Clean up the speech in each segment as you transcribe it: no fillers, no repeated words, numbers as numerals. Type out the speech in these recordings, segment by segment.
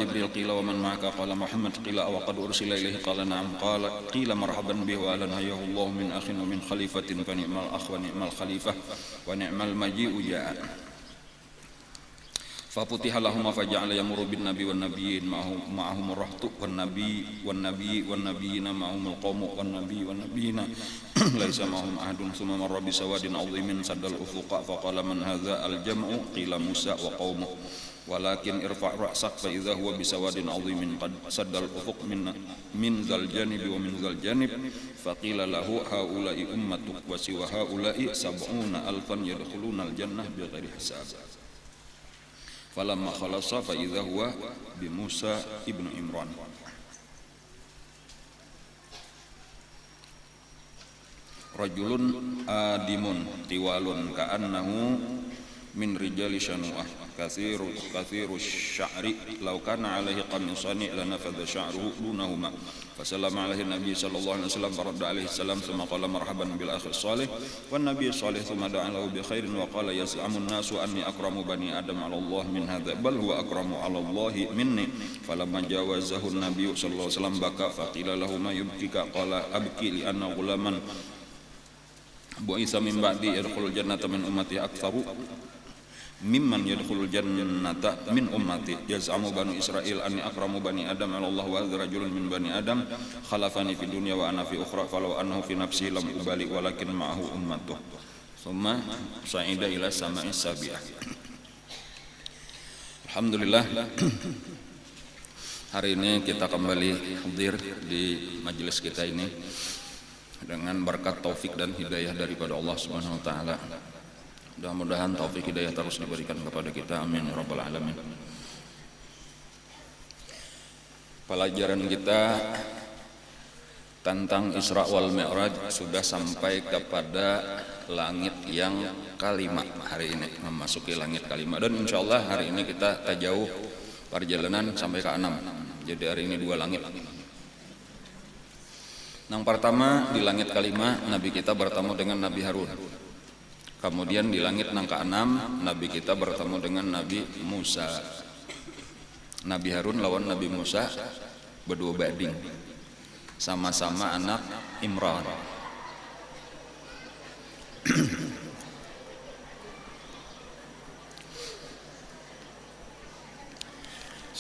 Jibril qila wa man ma'aka qala Muhammad qila wa qad ursila ilaihi qala na'am qala qila marhaban bihi wa ahlan hayyahu Allah min akhin wa min khalifatin fa ni'mal akh wa ni'mal khalifah wa ni'mal maji'u ja'a. Faputiha lahum faja'ala yamuru bin nabi wan nabiyyin ma'ahum rahtu wan nabiyyina ma'ahum alqawmu wan nabiyyina laisa ma'ahum ahadun thumma marra bi sawadin 'azimin saddal ufuqa faqala man hadza al-jam'u qila Musa wa qaumuhu walakin irfa' ra'sak fa idza huwa bi sawadin 'azimin qad saddal ufuq min zal janibi wa min zal janib faqila lahu haula'i ummatuk wa siwa haula'i sab'una alfan yadkhuluna al-jannah bighairi hisab. Falamma khalasa fa idza huwa bi Musa ibnu Imran. Rajulun adimun tiwalun ka'annahu min rijali shanu'ah kathiru sya'ri law kana alaihi qamisani lanafadha sya'ruhu dunahuma fasallama alaihi nabi sallallahu alaihi wasallam faradda alaihi salam thumma qala marhaban bil akhi salih wan nabi salih thumma da'a lahu bi khairin wa qala yaz'amun nasu anni akramu bani adam 'ala Allah min hadha bal huwa akramu 'ala Allah minni falamma jawazahu an-nabi sallallahu alaihi wasallam baka faqila lahu ma yubkika qala abki li anna ghulaman bu'itsa min ba'di yadkhulul jannata min ummati aktsaru mimman yadkhulul jannata min ummati yaz'amu banu Israil anni akramu bani Adam 'ala Allah wa hadza rajulun min bani Adam khalafani fi dunya wa ana fi ukhra falau annahu fi nafsi lam ubali walakin ma'ahu ummatuh thumma sa'ida ila sama'is sabi'ah. Alhamdulillah, hari ini kita kembali hadir di majelis kita ini dengan berkat taufik dan hidayah daripada Allah Subhanahu wa taala. Mudah-mudahan taufik hidayah terus diberikan kepada kita, amin ya rabbal alamin. Pelajaran kita tentang Isra wal Mi'raj sudah sampai kepada langit yang kelima hari ini, memasuki langit kelima, dan insyaallah hari ini kita tajauh perjalanan sampai ke 6. Jadi hari ini 2 langit. Yang pertama di langit kelima Nabi kita bertemu dengan Nabi Harun. Kemudian di langit yang ke-6 Nabi kita bertemu dengan Nabi Musa. Nabi Harun lawan Nabi Musa berdua banding, sama-sama anak Imran.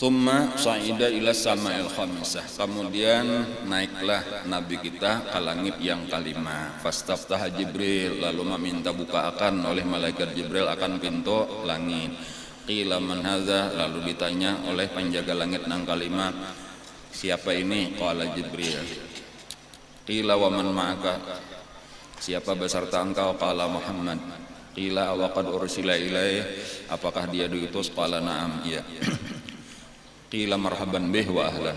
Summa sa'ida ila sama'il khamisah. Kemudian naiklah Nabi kita ke langit yang kelima. Fastaftaha Jibril, lalu meminta bukaan oleh malaikat Jibril akan pintu langit. Qila man hadza, lalu ditanya oleh penjaga langit yang kelima, siapa ini? Qala Jibril. Qila wa man ma'aka, siapa beserta engkau? Qala Muhammad. Qila wa qad ursila ilaihi, apakah dia diutus? Qala na'am, iya. Qila marhaban bih wa ahlan,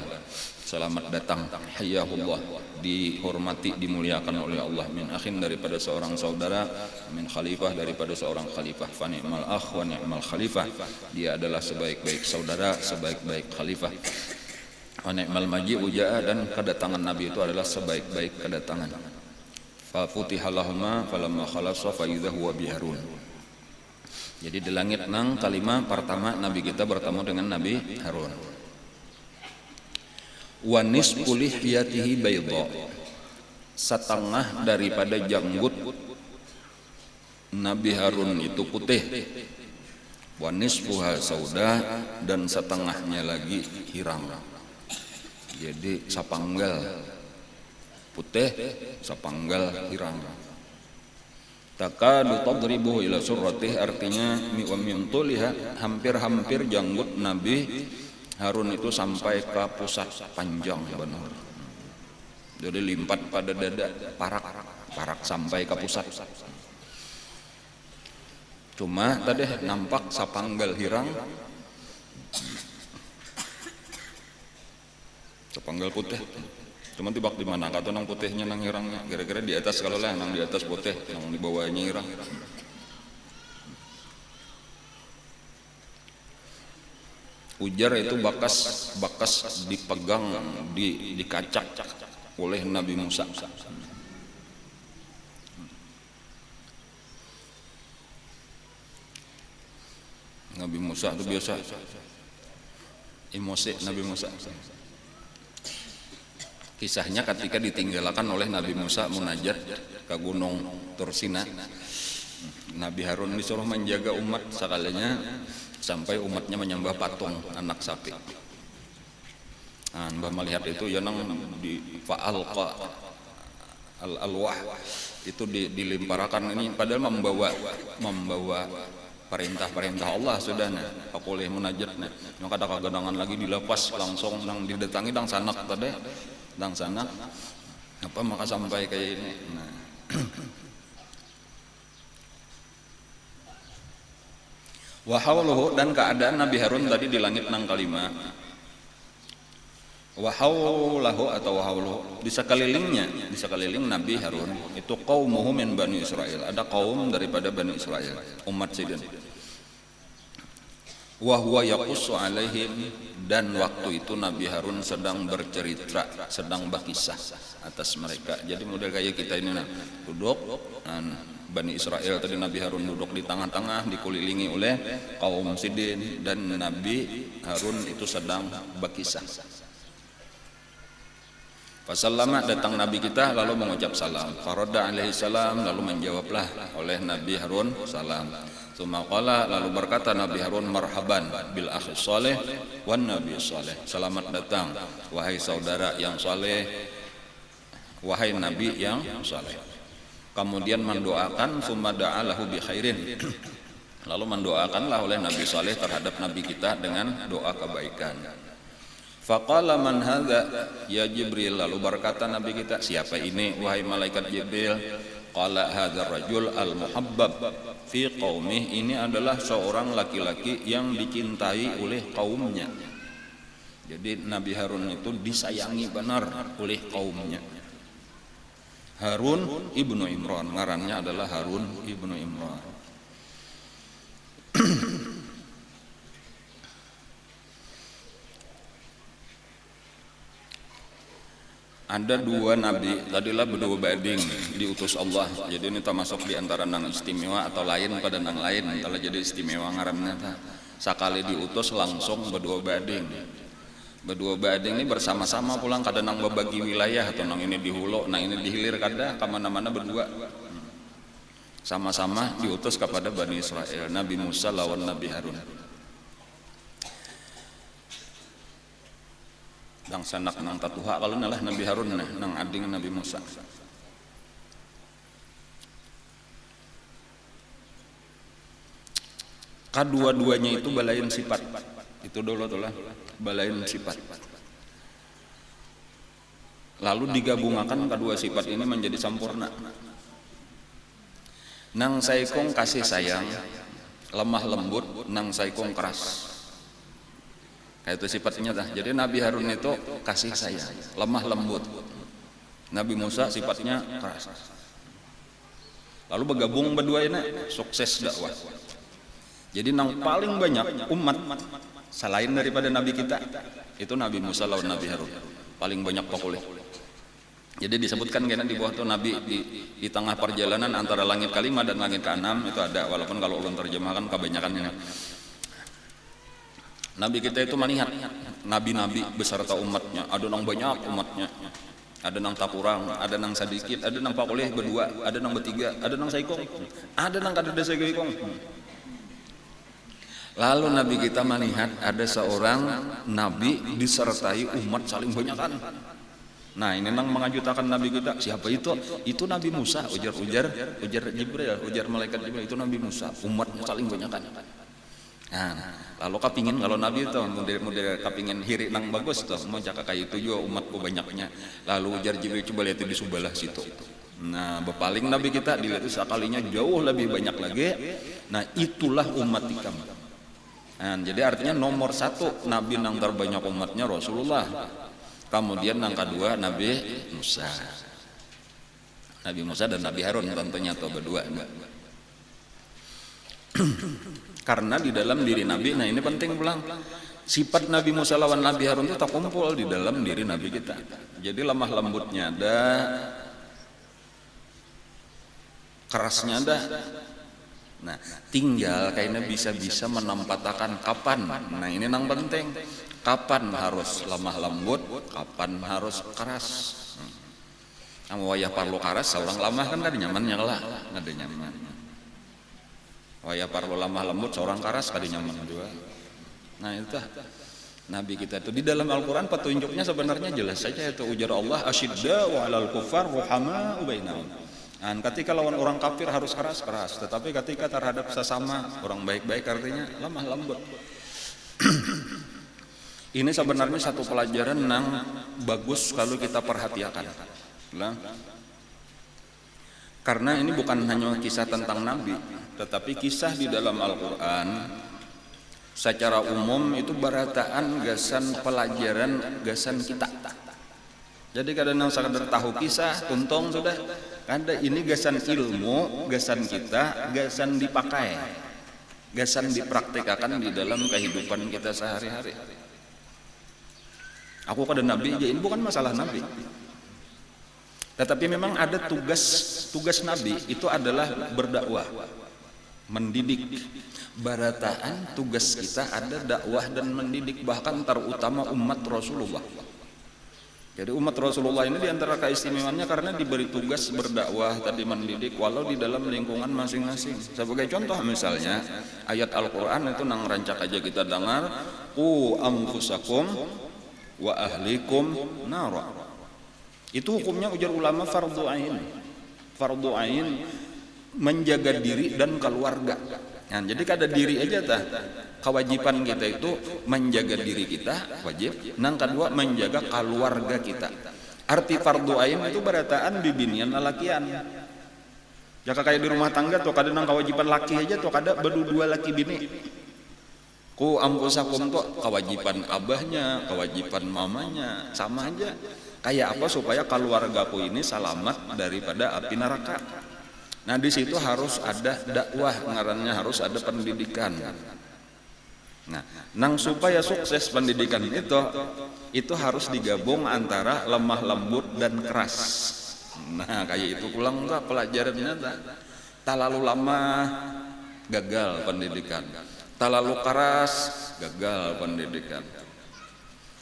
selamat datang, hayyahullah, dihormati, dimuliakan oleh Allah, min akhin, daripada seorang saudara, min khalifah, daripada seorang khalifah, fa ni'mal akh wa ni'mal khalifah, dia adalah sebaik-baik saudara, sebaik-baik khalifah, wa ni'mal maji'u ja'a, dan kedatangan Nabi itu adalah sebaik-baik kedatangan. Fa futiha lahuma falamma khalasa fa idza huwa bi Harun. Jadi di langit nang kelima pertama Nabi kita bertemu dengan Nabi Harun. Wa nisfu lihyatihi bayda, setengah daripada janggut Nabi Harun itu putih. Wa nisfuha sauda, dan setengahnya lagi hirang. Jadi sapanggal putih, sapanggal hirang. Takadu tadribuhu ila surratih, artinya mi'wamyuntuliha, hampir-hampir janggut Nabi Harun itu sampai ke pusat, panjang benar. Jadi limpat pada dada, parak sampai ke pusat. Cuma tadi nampak sapanggal hirang, sapanggal putih. Cuma tibak di mana? Kata nang putihnya nang hirangnya. Kira-kira di atas, kalau lah nang di atas putih, nang di bawahnya hirang. Ujar itu bakas dipegang, dikacak oleh Nabi Musa. Nabi Musa itu biasa emosi Nabi Musa. Kisahnya ketika ditinggalkan oleh Nabi Musa munajat ke gunung Tursina, Nabi Harun disuruh menjaga umat sekalinya sampai umatnya menyembah patung anak sapi. Nah, Mbah melihat itu ya nang di fa'alqa al-alwah itu dilimparakan ini padahal membawa perintah-perintah Allah sudah nah pakulih munajat nah maka ada kagandangan lagi dilepas langsung nang didatangi dang sanak tadi dang sanak apa maka sampai kayak ini nah. Wa hauluhu dan keadaan Nabi Harun tadi di langit nang kalima. Wa haulahu atau wa hauluhu di sekeliling Nabi Harun itu qaumuhu min Bani Israil, ada kaum daripada Bani Israil, umat Sidin. Wa huwa yaqussu alaihim dan waktu itu Nabi Harun sedang bercerita, sedang berkisah atas mereka. Jadi model kayak kita ini nah, duduk Bani Israel tadi Nabi Harun duduk di tengah-tengah dikelilingi oleh kaum Sidin dan Nabi Harun itu sedang berkisah. Fasallama datang Nabi kita lalu mengucap salam. Faradda alaihi salam lalu menjawablah oleh Nabi Harun salam. Tsumma qala lalu berkata Nabi Harun marhaban bil akhi saleh wan nabi saleh. Selamat datang wahai saudara yang saleh, wahai nabi yang saleh. Kemudian mendoakan tsumma da'alahu bi khairin. Lalu mendoakanlah oleh Nabi saleh terhadap nabi kita dengan doa kebaikan. Faqala man hadza ya Jibril lalu berkata Nabi kita siapa ini wahai malaikat Jibril. Qala hadzal rajul al muhabbab fi qaumih ini adalah seorang laki-laki yang dicintai oleh kaumnya. Jadi Nabi Harun itu disayangi benar oleh kaumnya. Harun ibnu Imran ngarannya adalah Harun ibnu Imran. Ada dua nabi, tadilah berdua bading diutus Allah. Jadi ini termasuk di antara nang istimewa atau lain pada nang lain. Kalau jadi istimewa ngaranna tah. Sakali diutus langsung berdua bading. Berdua bading ini bersama-sama pulang kada nang berbagi wilayah atau nang ini di hulu, nang ini di hilir kada kemana-mana berdua. Sama-sama diutus kepada Bani Israel. Nabi Musa lawan Nabi Harun. Dang sanak nang tatuha kalau nalah Nabi Harun nah nang ading Nabi Musa. Kedua-duanya itu balain sifat. Itu dulu tuh lah balain sifat. Lalu digabungkan kedua sifat ini menjadi sempurna. Nang saikong kasih sayang, lemah lembut, nang saikong keras. Kayak itu sifatnya dah. Jadi Nabi Harun itu kasih sayang, lemah lembut. Nabi Musa sifatnya keras. Lalu bergabung berdua ini sukses dakwah. Jadi yang paling banyak umat selain daripada Nabi kita itu Nabi Musa lawan Nabi Harun. Paling banyak pokoknya. Jadi disebutkan karena di bawah itu Nabi di tengah perjalanan antara langit kelima dan langit keenam itu ada. Walaupun kalau ulun terjemahkan kebanyakan ini. Nabi kita itu melihat nabi-nabi beserta umatnya, ada nang banyak umatnya, ada nang tak kurang, ada nang sedikit, ada nang pakulih berdua, ada nang bertiga, ada nang saikong, ada nang kada saikong. Lalu Nabi kita melihat ada seorang nabi disertai umat saling banyakan. Nah ini nang mengajutakan Nabi kita, siapa itu? Itu Nabi Musa, ujar Jibril, ujar malaikat Jibril, itu Nabi Musa, umatnya saling banyakan. Nah, lalu kapingin kalau Nabi itu model kapingin hiri nang bagus tuh mau cakap kayak itu juga umatku banyaknya. Lalu ujar Jibril coba lihat di sebelah situ. Nah berpaling Nabi kita dilihat sekalinya jauh lebih banyak lagi. Nah itulah umat ikam. Nah, jadi artinya nomor satu Nabi nang terbanyak umatnya Rasulullah. Kemudian nang kedua Nabi Musa. Nabi Musa dan Nabi Harun tentunya tuh berdua. Karena di dalam diri Nabi, nah ini penting pulang. Sifat Nabi Musa lawan Nabi Harun itu terkumpul di dalam diri Nabi kita. Jadi lemah lembutnya ada, kerasnya ada. Nah, tinggal kayaknya bisa-bisa menempatkan kapan. Nah, ini yang penting. kapan harus lemah lembut, kapan harus keras. Kamu wayah parlo keras, seorang lemah kan ada nyamannya lah, ada nyaman. Wayah parlo lemah lembut, seorang keras ada nyaman juga. Nah itu Nabi kita itu di dalam Al-Quran petunjuknya sebenarnya jelas saja, itu ujar Allah asyidda wa alal kufar ruhama ubainahum. Dan ketika lawan orang kafir harus keras-keras, tetapi ketika terhadap sesama orang baik-baik artinya lemah lembut. Ini sebenarnya satu pelajaran yang bagus kalau kita perhatikan. Karena ini bukan hanya kisah tentang Nabi, tetapi kisah di dalam Al-Quran secara umum itu barataan gasan pelajaran, gasan kita. Jadi kadang-kadang sekadar tahu kisah, tuntung sudah. Ada ini gasan ilmu, gasan kita, gasan dipakai, gasan dipraktikkan di dalam kehidupan kita sehari-hari. Aku kada Nabi, ya ini bukan masalah Nabi. Tetapi memang ada tugas Nabi itu adalah berdakwah, mendidik. Barataan tugas kita ada dakwah dan mendidik, bahkan terutama umat Rasulullah. Jadi umat Rasulullah ini diantara keistimewaannya karena diberi tugas berdakwah tadi, mendidik walau di dalam lingkungan masing-masing. Sebagai contoh misalnya ayat Al-Quran itu nang rancak aja kita dengar, qu anfusakum wa ahlikum nara. Itu hukumnya ujar ulama fardu ain. Fardu ain menjaga diri dan keluarga. Nah, jadi kada diri aja tah. Kewajiban kita itu menjaga diri kita wajib. Nang kedua menjaga keluarga kita. Arti fardu ain itu barataan bibinian lalakian. Jaka kayak di rumah tangga tuh kada nang kewajiban laki aja tuh kada berdua laki bini. Ku ampusakum tuh kewajiban abahnya, kewajiban mamanya sama aja. Kayak apa supaya keluargaku ini selamat daripada api neraka. Nah di situ harus ada dakwah, ngarannya harus ada pendidikan. Nah, nang supaya sukses pendidikan itu harus digabung antara lemah lembut dan keras. Nah kayak itu pulang enggak pelajarannya tak lalu lama gagal pendidikan, tak lalu keras gagal pendidikan.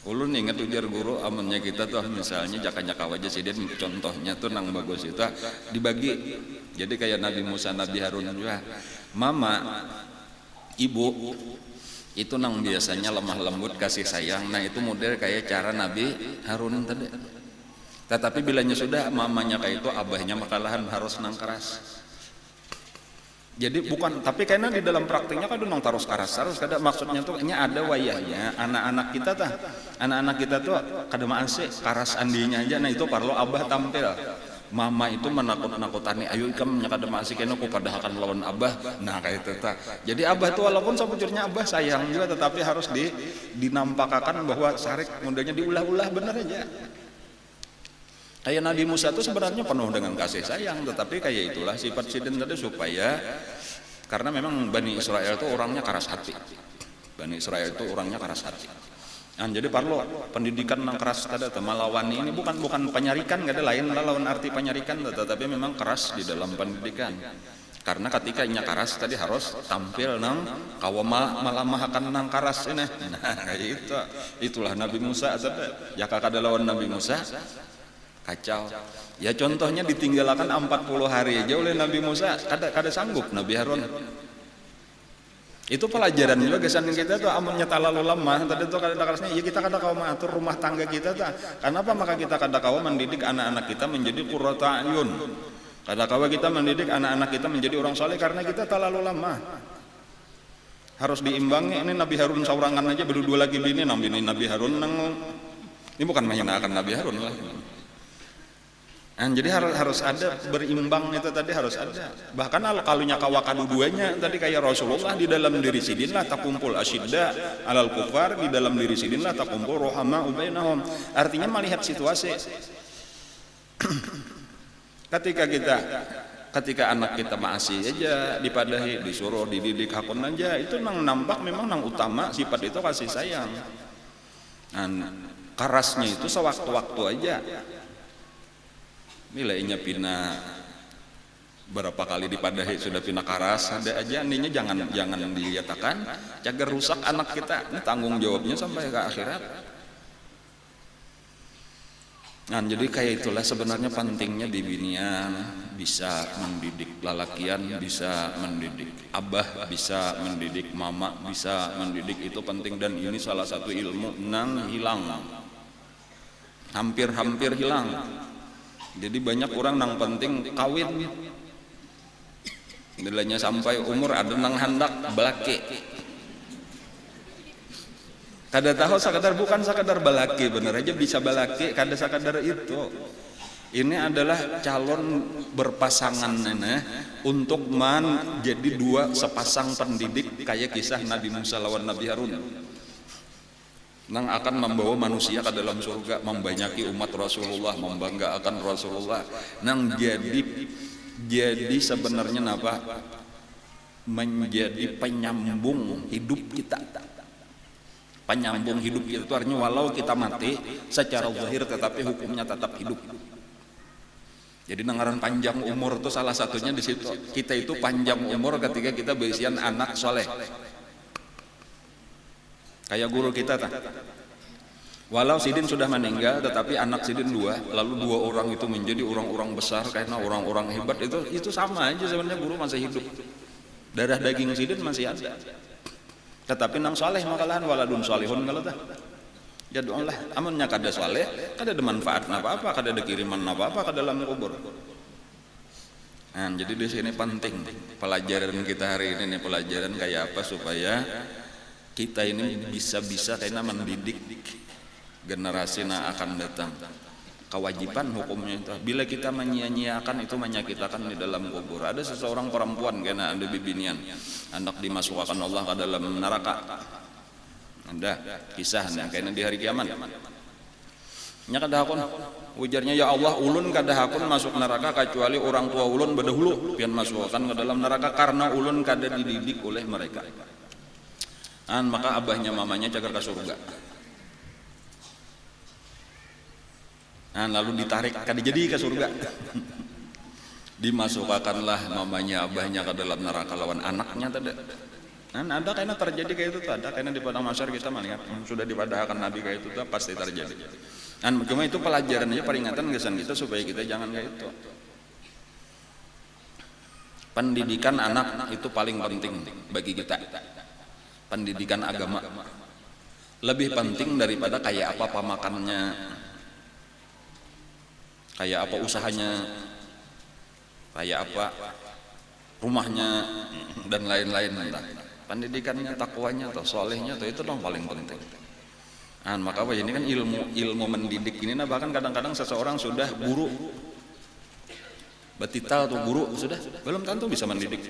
Ulun ingat ujar guru amannya kita tuh misalnya jakanya kawaja sidin contohnya tuh nang bagus itu dibagi. Jadi kayak Nabi Musa, Nabi Harun juga. Mama, ibu itu nang biasanya lemah lembut kasih sayang. Nah itu model kayak cara Nabi Harun tadi. Tetapi bilanya sudah mamanya kayak itu, abahnya makalahan harus nang keras. Jadi bukan, tapi karena di dalam praktiknya kan nang taruh keras, harus kada maksudnya tuh ada wayahnya anak-anak kita tuh kada maase keras andinya aja. Nah itu perlu abah tampil. Mama itu menakut-nakutani, ayo ikam kada maase kena ku padahakan lawan abah. Nah kayak itu ta. Jadi abah tuh walaupun sebujurnya abah sayang juga, tetapi harus dinampakkan bahwa sarik mudanya diulah-ulah bener aja. Kayak Nabi Musa itu sebenarnya penuh dengan kasih sayang, tetapi kayak itulah sifat sidin tadi supaya, karena memang Bani Israel itu orangnya keras hati. Bani Israel itu orangnya keras hati. Nah, jadi perlu pendidikan yang keras tadi, malawani ini bukan penyarikan, gak ada lain lawan arti penyarikan, tetapi memang keras di dalam pendidikan. Karena ketika nya keras tadi harus tampil nang kawama malamahakan nang keras ini. Nah, kayak itu. Itulah Nabi Musa tadi. Ya kada lawan Nabi Musa kacau. Ya contohnya ditinggalkan 40 hari aja oleh Nabi Musa, kada sanggup Nabi Harun. Itu pelajaran juga kesan kita tuh amunnya talalu lemah tadi tuh kada kerasnya ya kita kada kawa mengatur rumah tangga kita tuh. Kenapa maka kita kada kawa mendidik anak-anak kita menjadi qurratu ayun. Kada kawa kita mendidik anak-anak kita menjadi orang soleh karena kita talalu lemah. Harus diimbangi. Ini Nabi Harun saurangan aja berdua lagi bini Nabi Harun nang ini bukan menghinakan Nabi Harun lah. Nah, jadi harus ada berimbang itu tadi harus ada. Bahkan kalau kawa duanya tadi kayak Rasulullah di dalam diri sidin lah takumpul asyidda alal kufar, di dalam diri sidin lah takumpul rohama ubainahum. Artinya melihat situasi. Ketika anak kita masih aja dipadahi, disuruh dididik hakun aja, itu nang nampak memang nang utama sifat itu kasih sayang. Nah, kerasnya itu sewaktu-waktu aja. Nilainya pina berapa kali dipadahi sudah pindah karas ada aja ininya jangan diliatakan cagar rusak anak kita, ini tanggung jawabnya sampai ke akhirat. Nah, jadi kayak itulah sebenarnya pentingnya bibinian bisa mendidik lalakian, bisa mendidik abah, bisa mendidik mama, bisa mendidik, itu penting. Dan ini salah satu ilmu nang hilang, hampir hilang. Jadi banyak orang nang penting kawin, nilainya sampai umur ada nang hendak balake. Kada tahu sakadar bukan sakadar balaki, bener aja bisa balaki, kada sakadar itu. Ini adalah calon berpasangan untuk menjadi dua sepasang pendidik kayak kisah Nabi Musa lawan Nabi Harun. Nang akan membawa manusia ke dalam surga, membanyaki umat Rasulullah, membanggakan Rasulullah. Nang jadi sebenarnya apa? Menjadi penyambung hidup kita. Penyambung hidup itu artinya walau kita mati secara zahir tetapi hukumnya tetap hidup. Jadi nengaran panjang umur itu salah satunya di situ. Kita itu panjang umur ketika kita berisian anak soleh. Kayak guru kita walau Sidin sudah meninggal tetapi anak Sidin dua, lalu dua orang itu menjadi orang-orang besar karena orang-orang hebat, itu sama aja sebenarnya guru masih hidup. Darah daging Sidin masih ada. Tetapi nang soleh makalahan waladun solihun kalau tah jadwallah amunnya kada soleh kada ada manfaat apa-apa, kada ada kiriman apa-apa ke dalam kubur. Nah, jadi di sini penting pelajaran kita hari ini nih, pelajaran kayak apa supaya kita ini bisa karena mendidik generasi yang akan datang. Kewajiban hukumnya itu. Bila kita menyia-nyiakan itu menyakitkan di dalam kubur. Ada seseorang perempuan kena ada bibinian, anak dimasukkan Allah ke dalam neraka. Ada kisahnya kena di hari kiamat. Nya kada hakun ujarnya, ya Allah ulun kada hakun masuk neraka kecuali orang tua ulun berdahulu pian masukkan ke dalam neraka karena ulun kada dididik oleh mereka. Maka abahnya mamanya cagar ke surga. Lalu ditarik kada jadi ke surga. Dimasukkanlah mamanya abahnya ke dalam neraka lawan anaknya tadi. Ada kayaknya terjadi kayak itu, ada kayaknya di padang mahsyar kita melihat sudah dipadahkan Nabi kayak itu pasti terjadi. Cuma itu pelajaran aja, peringatan kesan kita supaya kita jangan kayak itu. Pendidikan anak itu paling penting bagi kita. Pendidikan agama lebih penting daripada kayak apa pemakannya, kayak apa usahanya, kayak apa rumahnya dan lain-lain. Pendidikannya, takwanya atau solehnya atau itu dong paling penting. Maka apa ini kan ilmu mendidik ini, bahkan kadang-kadang seseorang sudah guru batita atau guru sudah belum tentu bisa mendidik.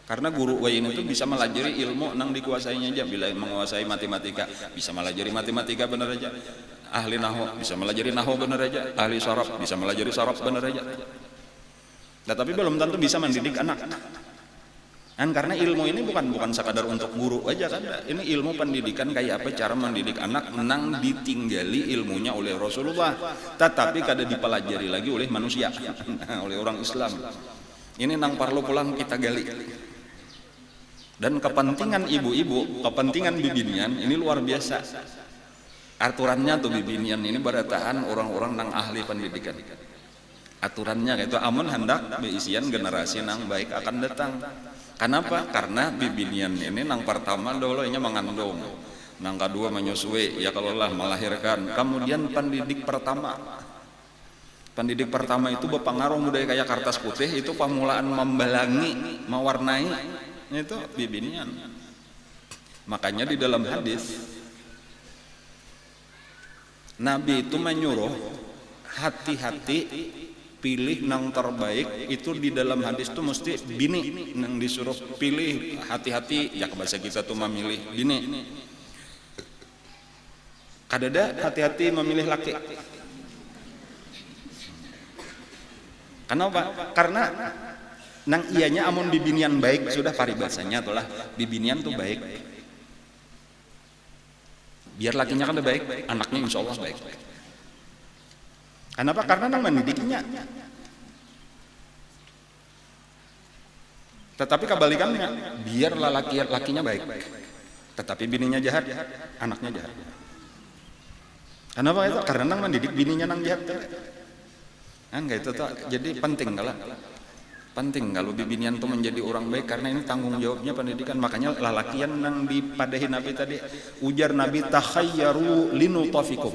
Karena guru wayin itu bisa melajari ilmu nang dikuasainya aja. Bila menguasai matematika bisa melajari matematika benar aja. Ahli nahwu bisa melajari nahwu benar aja. Ahli sharaf bisa melajari sharaf benar aja. Tapi belum tentu bisa mendidik anak. Karena ilmu ini bukan sekadar untuk guru aja kan. Ini ilmu pendidikan kayak apa cara mendidik anak nang ditinggali ilmunya oleh Rasulullah, tetapi kada dipelajari lagi oleh manusia, oleh orang Islam. Ini nang perlu pulang kita gali. Dan kepentingan ibu-ibu, kepentingan bibinian ini luar biasa. Aturannya tuh bibinian ini barataan orang-orang nang ahli pendidikan. Aturannya itu amun hendak beisian generasi nang baik akan datang. Kenapa? Karena bibinian ini nang pertama dulu nya mengandung, nang kedua menyusui, ya kalau lah melahirkan. Kemudian pendidik pertama. Pendidik pertama itu berpengaruh budaya kayak kertas putih, itu pemulaan membalangi, mewarnai, itu bibinian. Makanya di dalam hadis Nabi itu menyuruh hati-hati pilih nang terbaik. Itu di dalam hadis itu mesti bini nang disuruh pilih, hati-hati ya bahasa kita tuh memilih bini. Kadada hati-hati memilih laki. Kenapa? Karena nang ianya amun bibinian baik sudah paribasanya itulah bibinian tuh baik. Biar lakinya kan udah baik, anaknya insya Allah baik. Kenapa? Karena nang mendidiknya. Tetapi kebalikannya, biarlah lakinya baik, tetapi bininya jahat, anaknya jahat. Kenapa itu? Karena nang mendidik bininya nang jahat. Kan itu tuh jadi penting kalau bibinian tuh menjadi orang baik, karena ini tanggung jawabnya pendidikan. Makanya lalakian nang dipadahi Nabi tadi, ujar Nabi, takhayyaru linutafikum.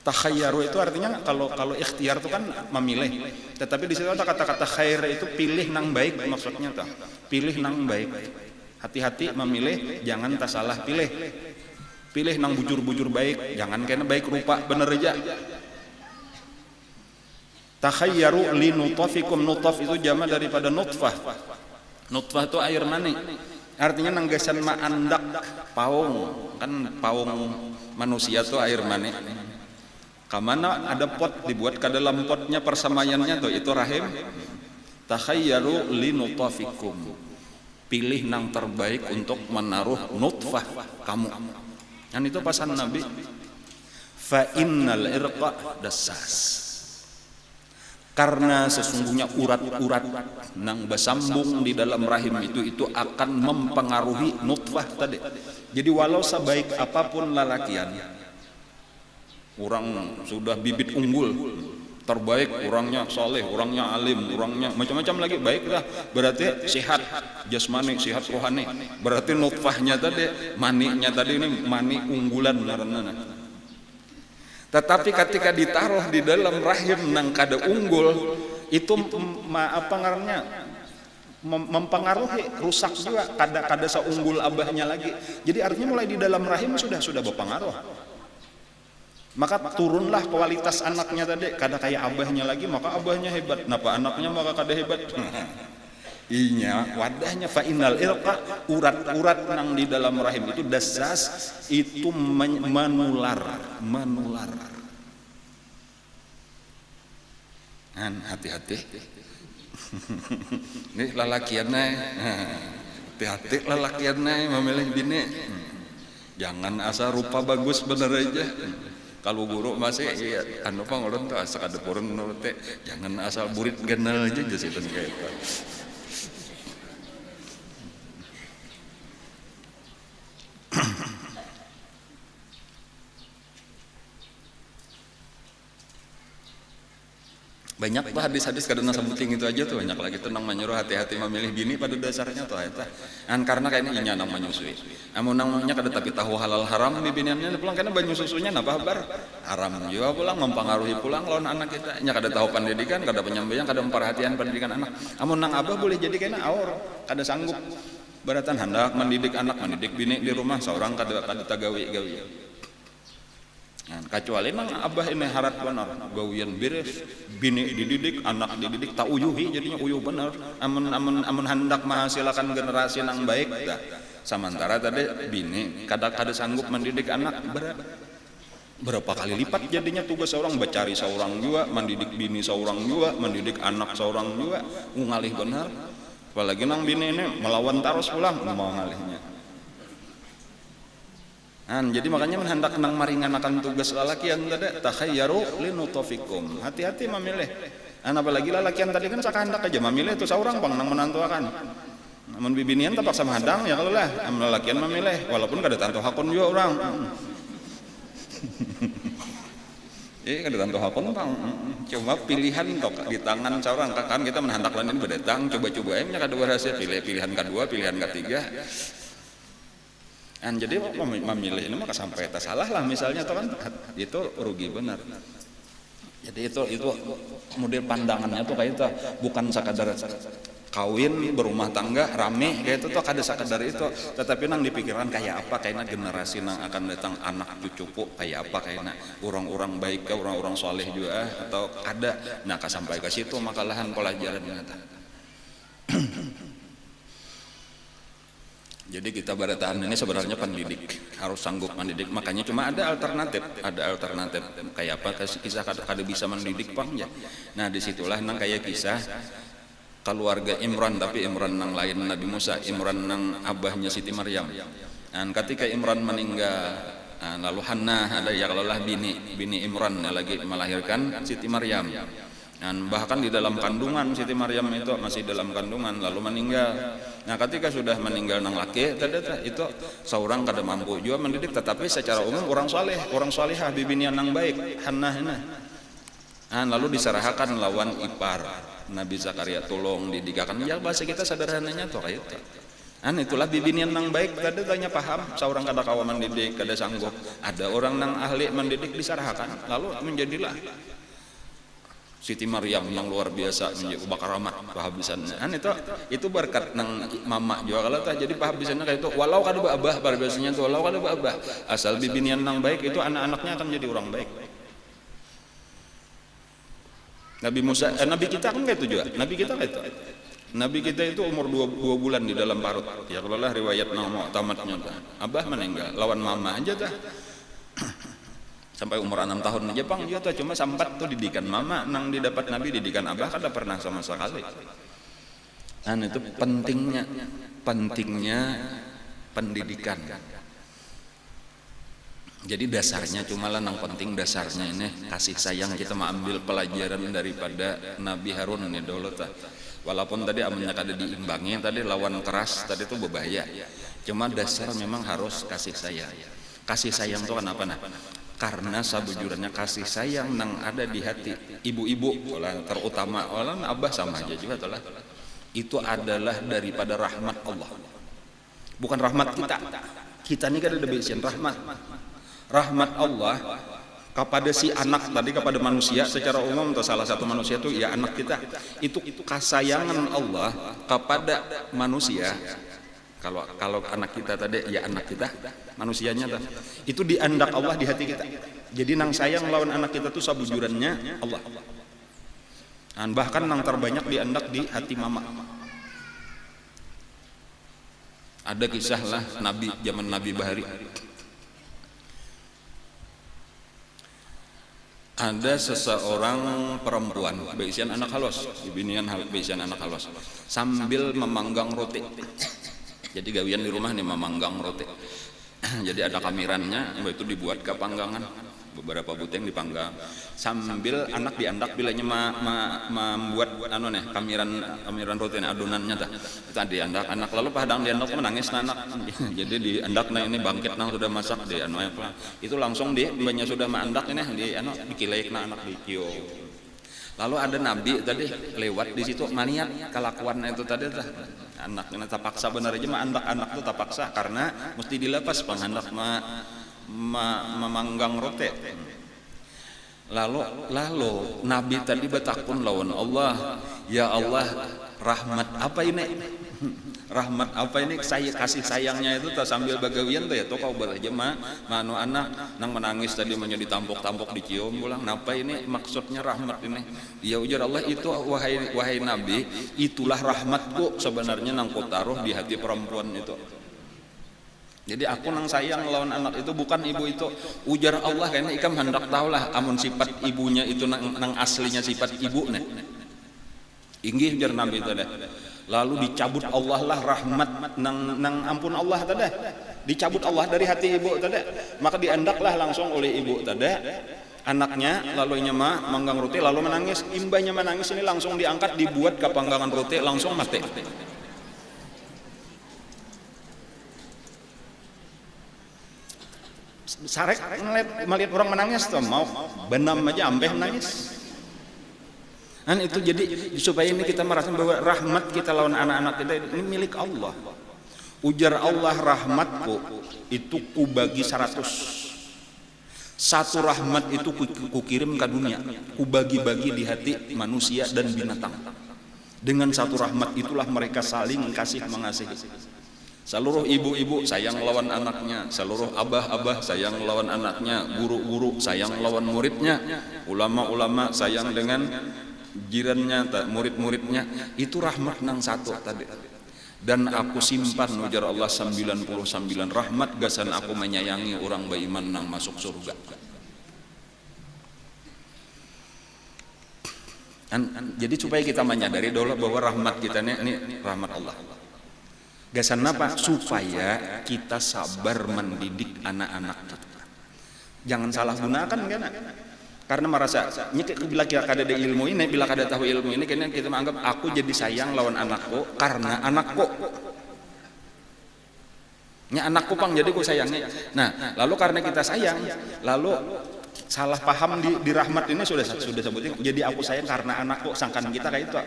Takhayyaru itu artinya kalau ikhtiar itu kan memilih, tetapi di situ ada kata-kata khair itu pilih nang baik, maksudnya tuh pilih nang baik. Hati-hati memilih, jangan tak salah pilih. Pilih nang bujur-bujur baik, jangan kena baik rupa bener aja. Takhayyaru linutafikum, nutaf itu jama daripada nutfah. Nutfah itu air mani, artinya nanggesan ma'andak paung, kan paung manusia itu air mani. Kamana ada pot, dibuat ke dalam potnya persamayannya tuh itu rahim. Takhayyaru linutafikum, pilih nang terbaik untuk menaruh nutfah kamu. Dan itu pesan Nabi, fa innal irqa dassas, karena sesungguhnya urat-urat nang bersambung di dalam rahim itu akan mempengaruhi nutfah tadi. Jadi walau sebaik apapun lalakian, orang sudah bibit unggul, terbaik, orangnya soleh, orangnya alim, orangnya macam-macam lagi, baiklah, berarti sehat jasmani, sehat rohani, berarti nutfahnya tadi, maninya tadi ini mani unggulan karena. Tetapi ketika ditaruh di dalam rahim nang kada unggul, itu mempengaruhi, rusak juga, kada seunggul abahnya lagi. Jadi artinya mulai di dalam rahim sudah berpengaruh. Maka turunlah kualitas anaknya tadi, kada kayak abahnya lagi, maka abahnya hebat, napa anaknya maka kada hebat. Inya wadahnya fa innal irqa, urat-urat nang di dalam rahim itu dasas, itu menular. Hati-hati. Ini lalakiannya, hati-hati lalakiannya memilih bini. Jangan asal rupa bagus bener aja. Kalau guru masih anu pangulun tuh asa kada purun menurut teh, jangan asal burit genel aja jadi kayak itu. Banyak tuh hadis-hadis kadang sebuting itu aja tuh, banyak lagi tentang menyuruh hati-hati memilih bini pada dasarnya tuh eta. Karena kayaknya inya nang menyusui. Amun namanya kada tapi tahu halal haram di biniannya pulang karena banyu susunya napa habar haram juga pulang, mempengaruhi pulang lawan anak kita. Nya kada tahu pendidikan, kada penyampaian, kada memperhatian pendidikan anak. Amun nang abah boleh jadi kena aur, kada sanggup. Beratan hendak mendidik anak, mendidik bini di rumah seorang kada tagawi-gawi. Kecuali nang abah ini harat benar, gawian beres, bini dididik, anak dididik, tak uyuhi jadinya uyuh benar. Amun hendak menghasilkan generasi nang baik, dah. Sementara tadi bini kada sanggup mendidik anak, berapa kali lipat jadinya tugas seorang, becari seorang juga, mendidik bini seorang juga, mendidik anak seorang juga, ngalih benar. Apalagi nang bini ini melawan terus pulang, mau ngalihnya. Jadi makanya hendak nang maringanakan tugas lalakian tadi, takhayyaru linutafikum, hati-hati memilih. Apalagi lalakian tadi kan sakandak aja memilih itu seorang pang nang menantuakan. Namun bibinian tapak sama hadang ya kalau lah, lalakian memilih walaupun kada tantu hakun juga orang. Kada tantu hakun pang. Cuma pilihan tok di tangan seorang, kan kita menhendak lain berdatang coba-coba nya kada berhasil, pilihan kedua, pilihan ketiga. Jadi memilih ini maka sampai tak salah lah misalnya tuh kan itu rugi benar. Jadi itu model pandangannya tuh kayak itu bukan sekadar kawin berumah tangga rame kayak itu tuh kada sekadar itu, tetapi nang dipikiran kayak apa kayaknya generasi nang akan datang anak cucuku kayak apa kayaknya orang-orang baik ke orang-orang soleh juga atau kada. Nah sampai ke situ maka lahan pelajaran nyata. Jadi kita bertahan ini sebenarnya pendidik harus sanggup mendidik, makanya cuma ada alternatif kayak apa kisah kada bisa mendidik pang ya. Nah disitulah nang kayak kisah keluarga Imran, tapi Imran nang lain Nabi Musa, Imran nang abahnya Siti Maryam. Dan ketika Imran meninggal, lalu Hannah ada ya kalaulah bini Imran lagi melahirkan Siti Maryam. Dan bahkan di dalam kandungan Siti Maryam itu masih dalam kandungan lalu meninggal. Nah ketika sudah meninggal nang laki itu seorang kada mampu juga mendidik, tetapi secara umum orang salihah bibinian nang baik Hannah. Nah, lalu diserahkan lawan ipar Nabi Zakaria, tolong didikakan. Ya bahasa kita sederhananya tuh kayak itu. Itulah bibinian nang baik kada tanya paham seorang kada kawa mendidik kada sanggup. Ada orang nang ahli mendidik diserahkan lalu menjadilah Siti Maryam yang luar biasa menjadi bakaramat pahabisannya. Itu berkat nang mama juga kalau tah jadi pahabisannya kayak itu. Walau kada abah pada biasanya tuh walau kada abah asal bibinian nang baik itu anak-anaknya akan jadi orang baik. Nabi Musa, Nabi kita kan kayak itu juga. Nabi kita itu umur 2 bulan di dalam parut. Ya kalau lah riwayat nama tamatnya abah meninggal lawan mama aja dah. Sampai umur 6 tahun aja Jepang juga tuh cuma sampat tuh didikan mama nang didapat Nabi didikan abah kada pernah sama sekali. Itu pentingnya pendidikan. Jadi dasarnya cuma lah nang penting dasarnya ini kasih sayang. Kita mau ambil pelajaran daripada Nabi Harun ini dulu tah. Walaupun tadi amannya kada diimbangi tadi lawan keras tadi itu berbahaya. Cuma dasar memang harus kasih sayang. Kasih sayang itu kenapa nah? Karena sabujurnya kasih sayang nang ada di hati ibu-ibu terutama orang abah sama aja juga telah itu adalah daripada rahmat Allah, bukan rahmat kita ini kan ada bisian rahmat Allah kepada si anak tadi kepada manusia secara umum atau salah satu manusia itu ya anak kita itu kasayangan Allah kepada manusia. Kalau anak kita tadi ya anak kita manusianya itu diandak Allah di hati kita. Jadi nang sayang lawan anak kita tuh sabujurannya Allah. Dan bahkan nang terbanyak diandak di hati mama. Ada kisah lah Nabi zaman Nabi Bahari. Ada seseorang perempuan beisian anak halos, bibinian beisian anak halos sambil memanggang roti. Jadi gawian di rumah nih memanggang roti. Jadi ada kamirannya, itu dibuat ke panggangan, beberapa buteng dipanggang. Sambil anak diandak bilanya membuat kamiran roti adonannya dah. Tadi anak lalu padang diandak menangis anak. Jadi diandaknya ini bangkit nang sudah masak di itu langsung banyak sudah mandak ini dikilaik anak dikio. Lalu ada Nabi tadi lewat di situ maniat kelakuan itu tadi anaknya terpaksa benar aja anak itu terpaksa karena mesti dilepas penghendak memanggang roti. Lalu Nabi tadi bertakun lawan Allah, ya Allah rahmat apa ini? Rahmat apa ini saya kasih sayangnya itu sambil bagawian tuh ya tuh kau belajar manu anak nang menangis tadi menjadi tampok dicium pulang napa ini maksudnya rahmat ini ya ujar Allah itu wahai Nabi itulah rahmatku sebenarnya nang kau taruh di hati perempuan itu. Jadi aku nang sayang lawan anak itu bukan ibu itu ujar Allah karena ikam hendak tahulah amun sifat ibunya itu nang aslinya sifat ibu nih inggih ujar Nabi itu deh. Lalu dicabut Allah lah rahmat nang ampun Allah tadi dicabut Allah dari hati ibu tadi maka diandaklah langsung oleh ibu tadi anaknya lalu nyema manggang roti lalu menangis imbahnya menangis ini langsung diangkat dibuat ke panggangan roti langsung mati. Sarek melihat orang menangis tuh mau benam aja ambeh menangis. Itu jadi supaya ini kita merasa bahwa rahmat kita lawan anak-anak kita ini milik Allah. Ujar Allah rahmatku itu kubagi 100. Satu rahmat itu kukirim ke dunia, kubagi-bagi di hati manusia dan binatang. Dengan satu rahmat itulah mereka saling kasih mengasihi. Seluruh ibu-ibu sayang lawan anaknya, seluruh abah-abah sayang lawan anaknya, guru-guru sayang lawan muridnya, ulama-ulama sayang dengan jirannya, murid-muridnya. Itu rahmat nang satu tadi. Dan aku simpan ujar Allah 99 rahmat gasan aku menyayangi orang beriman nang masuk surga. Jadi supaya kita menyadari dulu bahwa rahmat kita ini rahmat Allah. Gasan apa? Supaya kita sabar mendidik anak-anak kita. Jangan salah gunakan kan? karena merasa bila kita ada ilmu ini, bila kada tahu ilmu ini, kayaknya kita menganggap aku jadi sayang lawan anakku karena anakku. Nya anakku pang jadi ku sayangnya. Nah, lalu karena kita sayang, lalu salah paham di rahmat ini sudah sebutin. Jadi aku sayang karena anakku, sangkan kita kayak itu.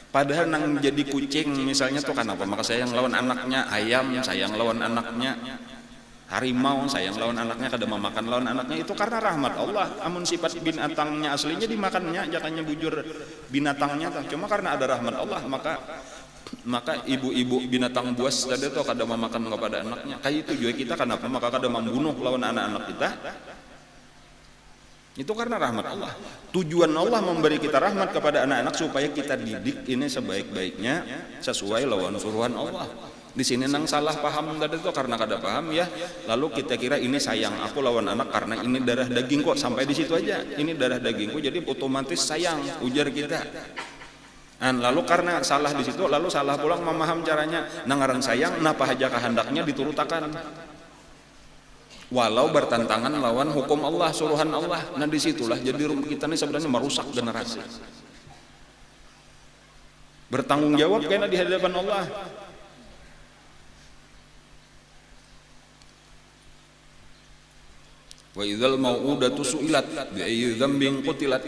Padahal nang jadi kucing misalnya tuh kenapa? Maka sayang lawan anaknya, ayam sayang lawan anaknya. Harimau sayang lawan anaknya, kada memakan lawan anaknya, itu karena rahmat Allah. Amun sifat binatangnya aslinya dimakannya, jangannya bujur binatangnya, cuma karena ada rahmat Allah, maka ibu-ibu binatang buas tadi tuh kada memakan kepada anaknya. Kayak itu juga kita kenapa? Maka kada membunuh lawan anak-anak kita. Itu karena rahmat Allah. Tujuan Allah memberi kita rahmat kepada anak-anak supaya kita didik ini sebaik-baiknya sesuai lawan suruhan Allah. Di sini nang salah paham tadi itu karena kada paham ya. Lalu kita kira ini sayang aku lawan anak karena ini darah daging kok, sampai di situ aja. Ini darah dagingku jadi otomatis sayang, ujar kita. Dan lalu karena salah di situ, lalu salah pulang memaham caranya. Nangaran sayang, napa haja kehendaknya diturutakan. Walau bertentangan lawan hukum Allah, suruhan Allah. Nah disitulah jadi kita ini sebenarnya merusak generasi. Bertanggung jawab kena di hadapan Allah. Wa idzal mau'udatu su'ilat bi ayyi dzambin qutilat.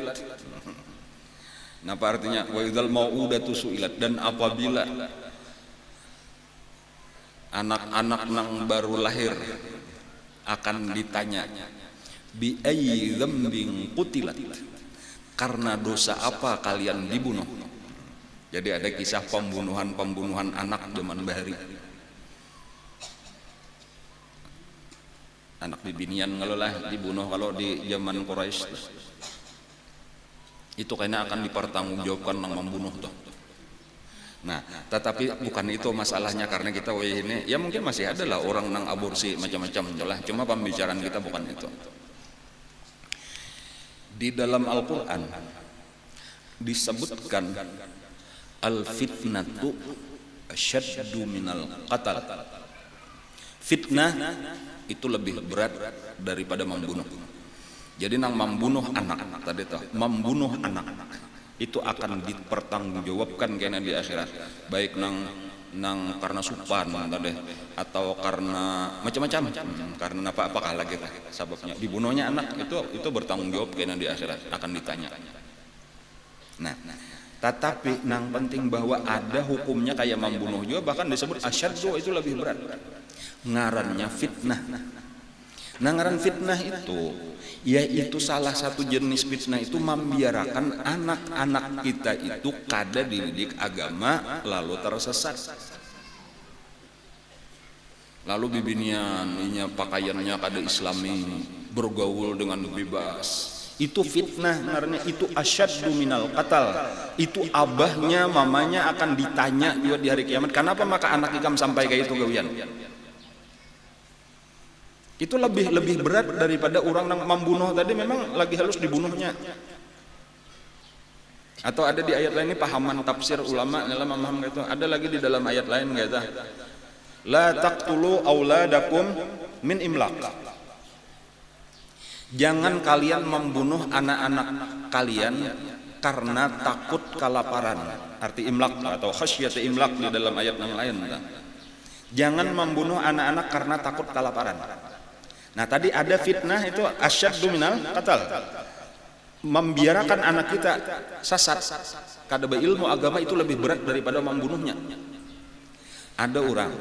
Napa artinya wa idzal mau'udatu su'ilat? Dan apabila anak-anak nang baru lahir akan ditanya bi ayyi dzambin qutilat, karena dosa apa kalian dibunuh. Jadi ada kisah pembunuhan anak zaman bahari. Anak bibinian kalau lah dibunuh kalau di zaman Quraisy itu kayaknya akan dipertanggungjawabkan nang membunuh tuh. Nah, tetapi bukan itu masalahnya, karena kita ini ya mungkin masih ada lah orang nang aborsi macam-macam lah. Cuma pembicaraan kita bukan itu. Di dalam Al-Qur'an disebutkan al-fitnatu asyaddu minal qatl. Fitnah itu lebih berat daripada membunuh. Jadi nang membunuh anak tadi tuh, membunuh anak itu akan dipertanggungjawabkan kena di akhirat. Baik nang karena supan tadi atau karena macam-macam. Karena apakah lagi sebabnya dibunuhnya anak itu bertanggung jawab kena di akhirat, akan ditanya. Nah, tetapi nang penting bahwa ada hukumnya kayak membunuh juga, bahkan disebut asyaddu, itu lebih berat. Ngarannya fitnah. Nah, ngaran fitnah itu yaitu salah satu jenis fitnah itu membiarkan anak-anak kita itu kada dididik agama lalu tersesat. Lalu bibinian pakaiannya kada islami, bergaul dengan bebas. Itu fitnah, karena itu asyaddu minal qatl. Itu abahnya, mamanya akan ditanya juga di hari kiamat. Kenapa maka anak ikam sampai kayak itu gawian? Itu lebih berat daripada orang yang membunuh tadi, memang lagi halus dibunuhnya. Atau ada di ayat lain, ini pahaman tafsir ulama dalam memaham gitu. Ada lagi di dalam ayat lain gitu. La taqtulu auladakum min imlaq. Jangan kalian membunuh anak-anak kalian karena takut kelaparan. Arti imlaq atau khasyat imlaq di dalam ayat yang lain. Jangan membunuh anak-anak karena takut kelaparan. Nah, tadi ada fitnah itu asyaddu minal qatl. Membiarkan anak kita sesat kada berilmu agama itu lebih berat daripada membunuhnya. Ada orang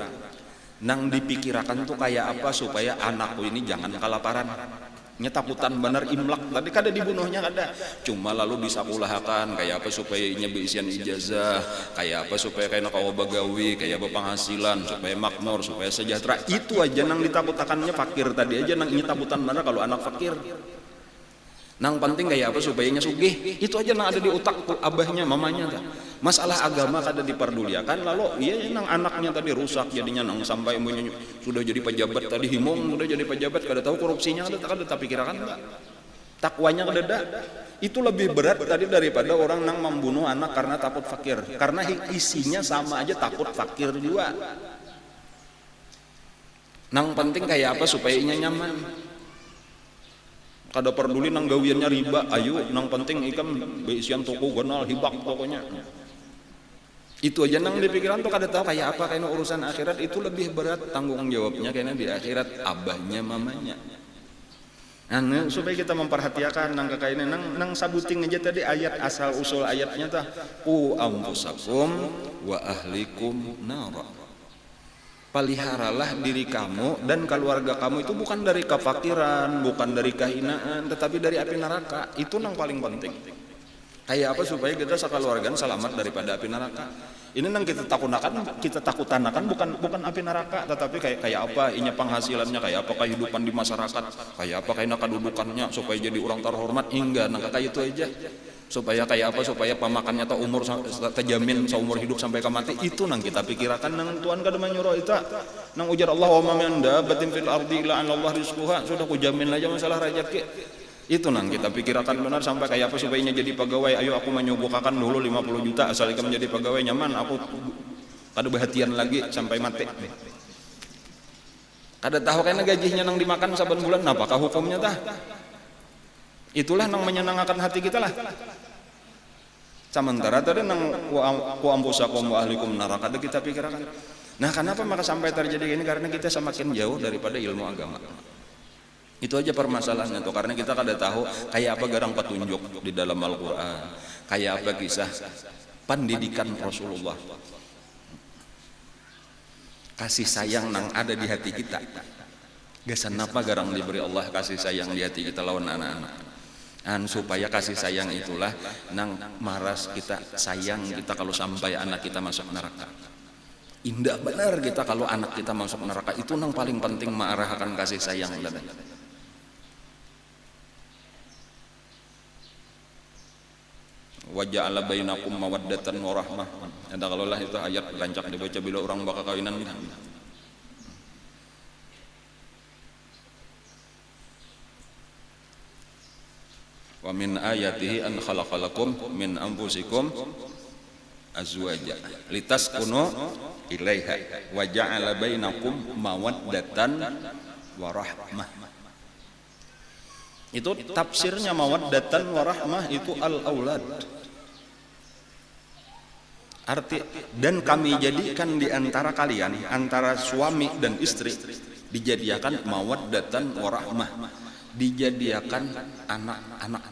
nang dipikirkan tuh kayak apa supaya anakku ini jangan kelaparan. Nyetakutan bener imlak tadi kada dibunuhnya kada, cuma lalu disakulahkan kayak apa supaya nyebisian ijazah, kayak apa supaya kayak kawa bagawi, kayak apa penghasilan, supaya makmur, supaya sejahtera. Itu aja nang ditakutakannya fakir tadi aja nang nyetakutan bener kalau anak fakir. Nang penting kayak apa supaya sugih, itu aja nang ada di otak abahnya mamanya. Masalah agama kada diperduliakan, lalu iya nang anaknya tadi rusak jadinya nang sampai sudah jadi pejabat tadi himong, sudah jadi pejabat kada tahu korupsinya kada tapi kirakan enggak. Takwanya kada ada. Itu lebih berat tadi daripada orang nang membunuh anak karena takut fakir. Karena isinya sama aja takut fakir juga. Nang penting kayak apa supaya inya nyaman. Kada peduli nang gawiannya riba, ayo nang penting ikam beisian toko gonal hibak pokoknya. Itu aja nang di pikiran tuh kada tahu kayak apa kayaknya urusan akhirat itu lebih berat tanggung jawabnya kayaknya di akhirat abahnya mamanya. Nah, supaya kita memperhatikan nang kekainan nang sabuting aja tadi ayat asal usul ayatnya tah anfusakum wa ahlikum nara. Peliharalah diri kamu dan keluarga kamu itu bukan dari kefakiran, bukan dari kehinaan, tetapi dari api neraka. Itu yang paling penting. Kayak apa supaya kita sekeluarga selamat daripada api neraka. Ini yang kita takutanakan bukan api neraka, tetapi kayak apa inya penghasilannya, kayak apa kehidupan di masyarakat, kayak apa kayak kedudukannya supaya jadi orang terhormat. Hingga kayak itu aja. Supaya kayak apa, supaya pemakannya atau umur terjamin seumur hidup sampai ke mati. Itu nang kita pikirkan nang Tuhan kada menyuruh itu nang ujar Allah wa ma min dabbatin fil ardi illa 'ala Allah rizquha. Sudah ku jamin aja masalah rezeki. Itu nang kita pikirkan benar sampai kayak apa supaya jadi pegawai. Ayo aku menyuguhkan dulu 50 juta asal ikam menjadi pegawai nyaman, aku kada perhatian lagi sampai mati. Kada tahu kayaknya gajinya nang dimakan saban bulan, apakah hukumnya tah? Itulah nang menyenangkan hati kita lah. Sementara tadi nang ku ampusakum wa ahlikum neraka kita pikirkan. Nah, kenapa maka sampai terjadi ini? Karena kita semakin jauh daripada ilmu agama. Itu aja permasalahannya tuh, karena kita kada tahu kayak apa garang petunjuk di dalam Al-Qur'an, kayak apa kisah pendidikan Rasulullah. Kasih sayang nang ada di hati kita. Gasan apa garang diberi Allah kasih sayang di hati kita lawan anak-anak. Supaya kasih sayang itulah nang maras kita sayang kita kalau sampai anak kita masuk neraka. Indah benar kita kalau anak kita masuk neraka, itu nang paling penting mengarahkan kasih sayang. Wa ja'ala bainakum mawaddatan wa rahmah. Ada kalau lah itu ayat lancak dibaca bila orang bakal kawinan. Wa min ayatihi an khalaqalakum min anfusikum azwaja litaskunu ilaiha wa ja'ala bainakum mawaddatan wa rahmah. Itu tafsirnya mawaddatan wa rahmah itu al-aulad. Arti dan kami jadikan di antara kalian, antara suami dan istri, dijadikan mawaddatan wa rahmah, dijadikan anak-anak.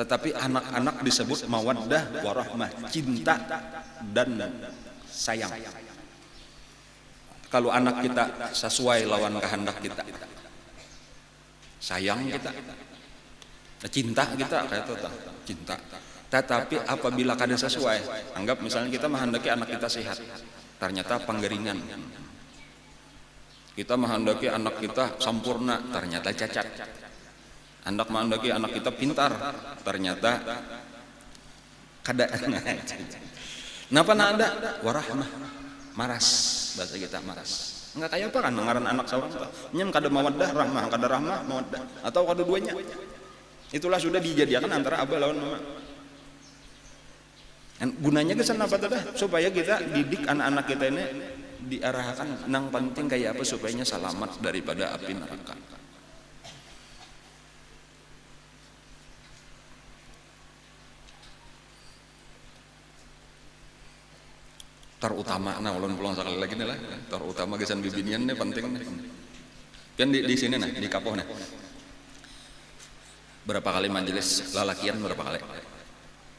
Tetapi anak-anak disebut mawaddah wa rahmah, cinta dan sayang. Kalau anak kita sesuai lawan kehendak kita, sayang kita, cinta kita kayak itu cinta. Tetapi apabila kada sesuai, anggap misalnya kita menghendaki anak kita sehat, ternyata penggeringan. Kita menghendaki anak kita sempurna, ternyata cacat. Hendak menghendaki anak kita pintar, ternyata kada. Napa ada? Warahmah, maras, bahasa kita maras. Enggak kayak apa kan ngaran anak seorang tuh. Nyem kada mawaddah rahmah, kada rahmah mawaddah, atau kada duanya. Itulah sudah dijadikan antara abah lawan mama. Dan gunanya kesan apa tadi? Supaya kita didik anak-anak kita ini diarahkan nang penting kayak apa supaya selamat daripada api neraka. Terutama nah ulun pulang sekali lagi nih lah, terutama kesan bibinian nih penting nih. Kan di sini nah di Kapoh nah. Berapa kali majelis lalakian berapa kali?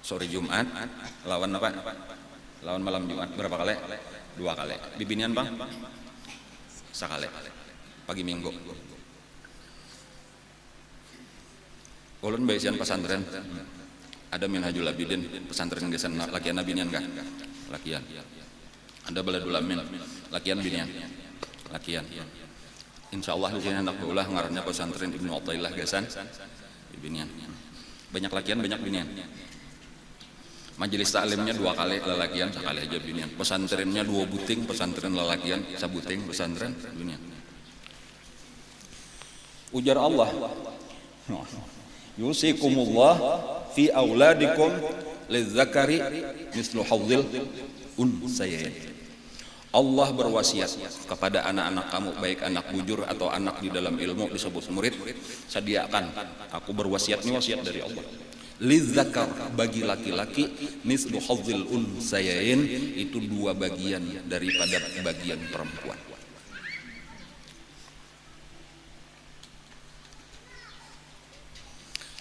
Sore Jumat lawan apa? Lawan malam Jumat berapa kali? 2 kali. Bibinian bang? Sekali. Pagi Minggu. Ulun baisian pesantren. Ada Minhajul Abidin pesantren gesan lakian binian kah? Lakian. Ada Baladul Amin lakian binian. Lakian. Insyaallah di sini hendak beulah ngarannya pesantren Ibnu Athaillah gesan binian. Banyak lakian, banyak binian. Majelis taklimnya 2 kali lalakian, sekali aja binian. Pesantrennya 2 buting, pesantren lalakian, sabuting pesantren binian. Ujar Allah, yusikumullah fi auladikum lizzakari mislu hadzil unsayain. Allah berwasiat kepada anak-anak kamu, baik anak bujur atau anak di dalam ilmu disebut murid, sediakan, aku berwasiat, ini wasiat dari Allah, lidzakar, bagi laki-laki, mislu hadzil unsayain, itu 2 bagian daripada bagian perempuan.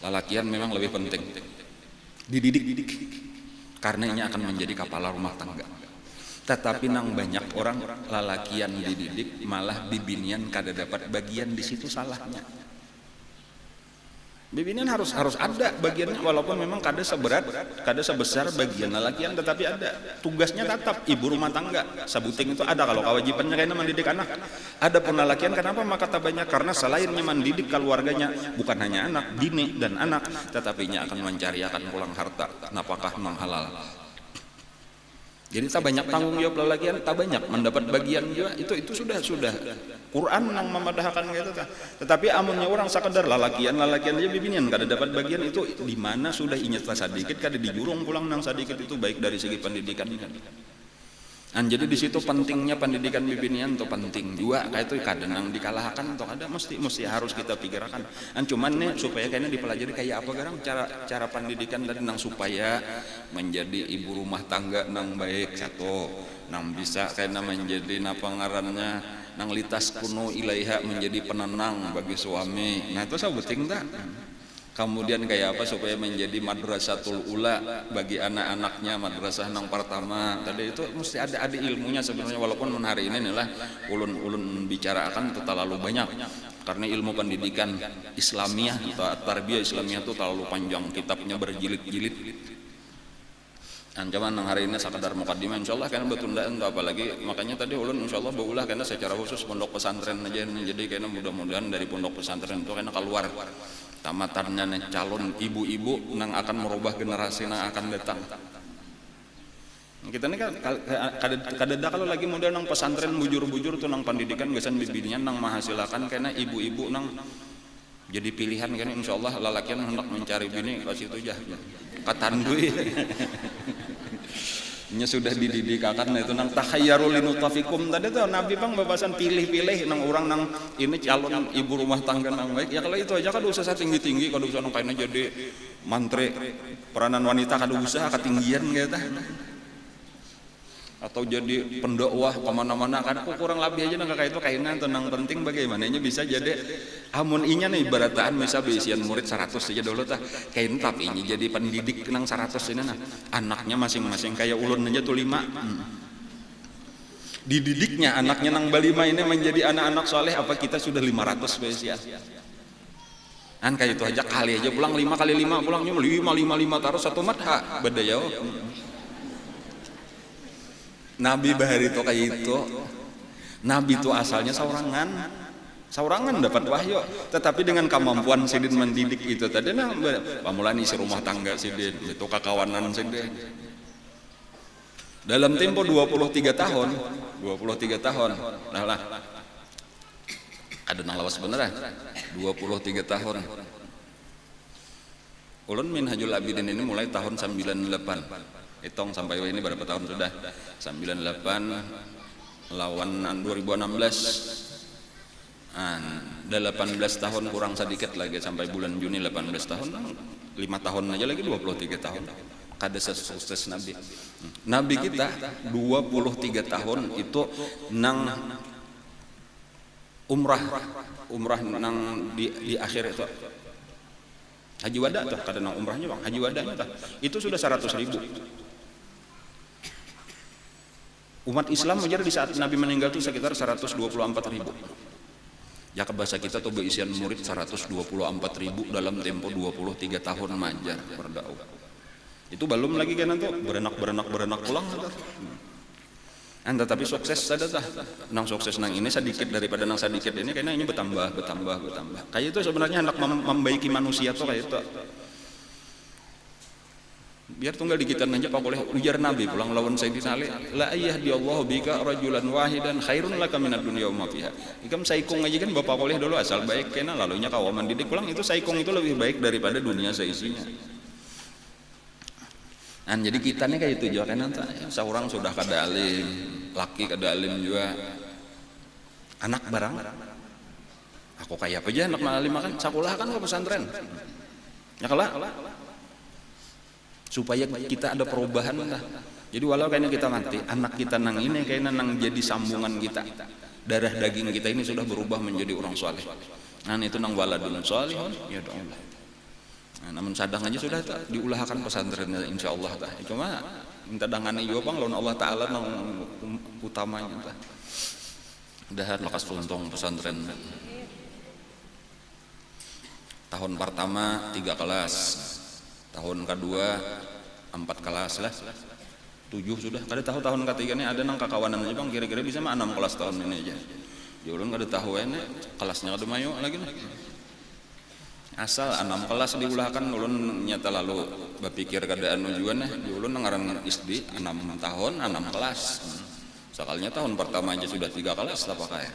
Lalakian memang lebih penting dididik, karena ini akan menjadi kepala rumah tangga. Tetapi nang banyak orang lalakian dididik malah bibinian kada dapat bagian, di situ salahnya. Bibinian harus ada bagiannya, walaupun memang kada seberat, kada sebesar bagian lalakian, tetapi ada tugasnya tetap ibu rumah tangga. Sabuting itu ada kalau kewajibannya kayaknya mendidik anak. Ada pun lalakian, kenapa maka tak banyak? Karena selainnya mendidik keluarganya, bukan hanya anak, bini dan anak, tetapi nya akan mencari akan pulang harta, napakah memang halal. Jadi tak banyak tanggung jawab lalakian, tak banyak mendapat bagian juga, itu sudah Quran yang memadahkan gitu. Tetapi amunnya orang sekedar lalakian aja bibinian kada dapat bagian, itu di mana sudah ingat sedikit kada dijurung pulang nang sedikit, itu baik dari segi pendidikan. Jadi di situ pentingnya pendidikan bibinian tuh penting juga, kayak itu kadang nang dikalahkan atau kada mesti harus kita pikirkan. Cuman nih supaya kayaknya dipelajari kayak apa garang cara pendidikan tadi nang supaya menjadi ibu rumah tangga nang baik, satu nang bisa kayaknya menjadi napa ngarannya nang litas kuno ilaiha, menjadi penenang bagi suami. Nah itu sabuting tak. Kemudian kayak apa supaya menjadi madrasatul ula bagi anak-anaknya, madrasah nang pertama tadi itu mesti ada ilmunya sebenarnya, walaupun hari ini adalah ulun bicarakan itu terlalu banyak karena ilmu pendidikan Islamiyah atau tarbiyah Islamiyah itu terlalu panjang, kitabnya berjilid-jilid. Cuman nang hari ini sekadar mukadimah, insyaallah kan betundaan apalagi, makanya tadi ulun insyaallah baulah karena secara khusus pondok pesantren aja, jadi karena mudah-mudahan dari pondok pesantren itu karena keluar tamatannya calon ibu-ibu nang akan merubah generasi nang akan datang. Kita ini kan kadada kalau lagi muda nang pesantren bujur-bujur tuh nang pendidikan gesan bibinian nang menghasilkan karena ibu-ibu nang jadi pilihan kan, insyaallah lalakian hendak mencari bini ke situ aja katandui. Nya sudah dididik akan itu nang takhayyarul linutafikum tadi tuh Nabi bang babasan pilih-pilih nang orang nang ini calon ibu rumah tangga nang baik. Ya kalau itu aja kan usah tinggi-tinggi, kalau usah nang kayaknya jadi mantri peranan wanita kada usah ketinggian gitu. Atau jadi pendakwah kemana-mana kan kurang lebih aja nang kayak itu kayaknya tenang penting bagaimananya bisa jadi amun inya nih barataan misal bisian murid 100 aja dulu tah kain, tapi ini jadi pendidik nang 100 ini nah anaknya masing-masing kayak ulun aja tuh 5 dididiknya anaknya nang balima ini menjadi anak-anak soleh, apa kita sudah 500 bisian kan kayak itu aja kali aja pulang 5 kali 5 pulangnya 5 taruh satu madha beda ya. Nabi bahari itu kayak itu, Nabi itu asalnya saurangan dapat wahyu, tetapi dengan kemampuan sidin mendidik itu tadi nah pamulan isi rumah tangga sidin itu kakawanan sidin dalam tempo 23 tahun lah ada nang lawas beneran 23 tahun. Ulun Minhajul Abidin ini mulai tahun 98. Hitung sampai ini berapa tahun sudah? 98 lawan 2016. 18 tahun kurang sedikit lagi sampai bulan Juni 18 tahun. 5 tahun aja lagi 23 tahun. Kada sukses Nabi. Nabi kita 23 tahun itu nang umrah nang di akhir itu. Haji wada tuh, kada nang umrahnya bang, haji wadanya tuh. Itu sudah 100.000. Umat Islam menjadi di saat Nabi meninggal itu sekitar 124.000. Ya ke bahasa kita tuh beisian murid 124.000 dalam tempo 23 tahun manjar berdakwah. Itu belum lagi kan tuh berenak pulang. Tapi sukses saja dah. Nang sukses nang ini sedikit daripada nang sedikit ini kayaknya ini bertambah. Kayak itu sebenarnya hendak membaiki manusia tuh kayak itu. Biar tunggal dikitan aja pak oleh ujar Nabi pulang lawan Sayyidina Ali, la ayyahdiallahu bika rajulan wahidan khairun laka minad dunya wa ma fiha. Ikam saikung aja kan bapak oleh dulu asal baik kena lalunya kawaman didik pulang itu saikung itu lebih baik daripada dunia seisinya. Jadi kita nih kayak itu juga kan, seorang sudah kada alim, laki kada alim juga, anak barang, aku kayak apa aja anak alim makan, sekolah kan ke pesantren, ya kalah, supaya kita ada perubahan lah. Jadi walau kayaknya kita mati, anak kita nang ini kayaknya nang jadi sambungan kita, darah daging kita ini sudah berubah menjadi orang soleh. Nah itu nang waladun solihun, ya dong. Nah, namun sadang aja sudah diulahkan pesantrennya insya Allah tah. Cuma minta dangani juga bang lawan Allah Taala nang utamanya tah. Udah lekas tuntung pesantren. Tahun pertama 3 kelas, tahun kedua 4 kelas lah, 7 sudah. Kada tahu tahun ketiga ini ada nang kakawanan aja bang, kira-kira bisa mah 6 kelas tahun ini aja. Ya ulun kada tahu ini kelasnya kada mayu lagi nih. Asal 6 kelas diulahkan ulun nyata lalu berpikir keadaan juga nih di ulun ngaran SD 6 tahun 6 kelas. Sekalinya tahun pertama aja sudah 3 kelas lah pakai.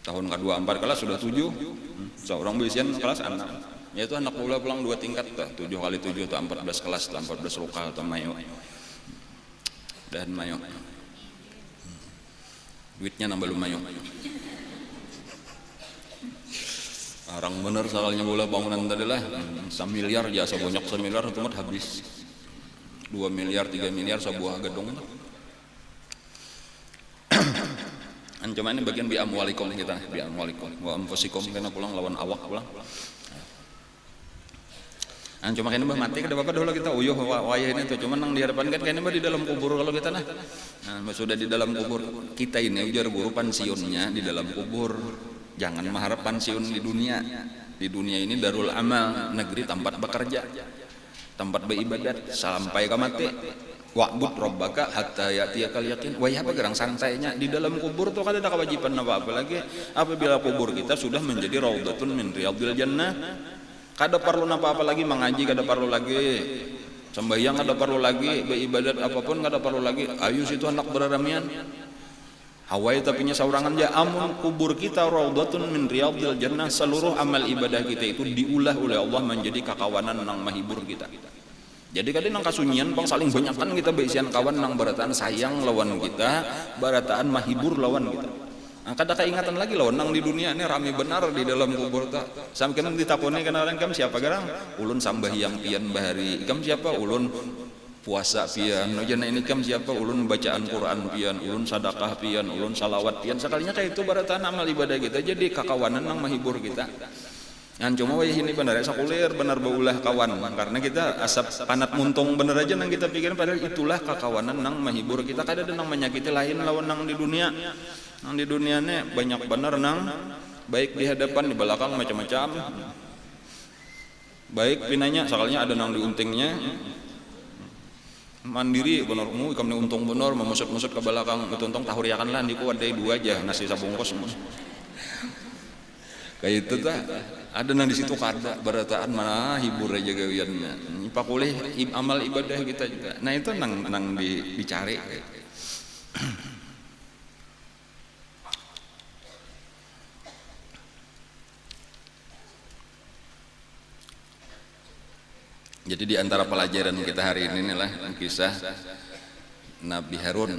Tahun kedua 4 kelas sudah 7. Seorang bisian kelas 6. Yaitu anak pula pulang 2 tingkat tuh, 7 kali 7 tuh 14 kelas, 14 lokal atau mayo. Dan mayo. Duitnya nambah lumayan. Orang bener soalnya bola bangunan tadi lah, 1 miliar jasa banyak 1 miliar itu mah habis 2 miliar 3 miliar sebuah gedung. Cuma ini bagian bi amwalikum kita, bi amwalikum wa anfusikum kena pulang lawan awak pulang. Cuma kayaknya mati kada apa-apa dulu kita uyuh wayah ini tuh, cuman nang di hadapan kan kayaknya di dalam kubur kalau kita nah sudah di dalam kubur kita ini ujar guru pensiunnya di dalam kubur. Jangan mengharap pensiun di dunia. Di dunia ini darul amal, negeri tempat bekerja, tempat beribadat sampai ke mati. Wa'bud rabbaka hatta ya'tiyakal yaqin. Wah apa gerang santainya di dalam kubur tuh kada ada kewajiban apa-apa lagi. Apabila kubur kita sudah menjadi raudhatun min riyadil jannah, kada perlu apa-apa lagi mengaji, kada perlu lagi sembahyang, kada perlu lagi beribadat apapun, kada perlu lagi. Ayo situ anak beraramian. Hawai tapinya saurangan ya amun kubur kita raudhatun min riyadil jannah, seluruh amal ibadah kita itu diulah oleh Allah menjadi kakawanan nang mahibur kita. Jadi kadang nang kasunyian bang saling banyak kan kita beisian kawan nang barataan sayang lawan kita, barataan mahibur lawan kita. Kada keingatan lagi lawan nang di dunia ini rame benar di dalam kubur ta. Sampai kan ditaponi kenalan kam siapa garang? Ulun sambahyang pian bahari. Kam siapa? Ulun puasa pian, nojana ini kam siapa? Ulun bacaan Quran pian, ulun sedekah pian, ulun salawat pian. Sekalinya kayak itu barataan amal ibadah kita jadi kakawanan nang mahibur kita. Cuma wah ini benar ya sakulir benar baulah kawan, karena kita asap panat muntung bener aja nang kita pikirin padahal itulah kakawanan nang mahibur kita. Kada ada nang menyakiti lain lawan nang di dunia. Nang di dunia nih banyak bener nang baik di hadapan di belakang macam-macam. Baik pinanya sekalinya ada nang di untingnya. Mandiri bener mu ikam ni untung bener memusut-musut ke belakang itu untung tahuriakan lah di kuat dari 2 aja nasi sabungkos kayak itu tak ada nang di situ kada barataan mana hibur aja gawiannya pakulih amal ibadah kita juga. Nah itu nang dicari. Jadi di antara pelajaran kita hari ini inilah kisah Nabi Harun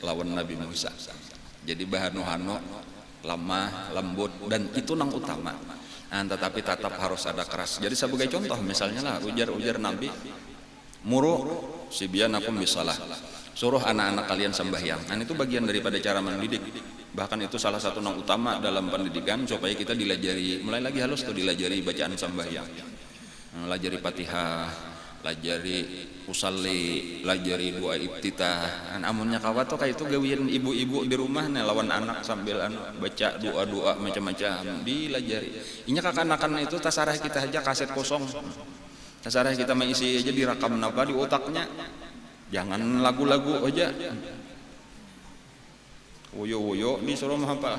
lawan Nabi Musa. Jadi bahanu-hanu lemah, lembut dan itu nang utama. Tetapi tetap harus ada keras. Jadi sebagai contoh misalnya lah ujar Nabi muru sibyanakum bisalah. Suruh anak-anak kalian sembahyang. Itu bagian daripada cara mendidik. Bahkan itu salah satu nang utama dalam pendidikan supaya kita dilajari mulai lagi halus tuh dilajari bacaan sembahyang. Lajari Fatihah, lajari usalli, lajari doa iftitah. Amunnya kawat tuh kayak itu gawian ibu-ibu di rumah nih lawan anak sambil baca doa-doa macam-macam dilajari. Inya kakanakan itu tasarah kita aja kaset kosong. Tasarah kita mengisi aja direkam napa di otaknya. Jangan lagu-lagu aja. Woyo-woyo disuruh apa?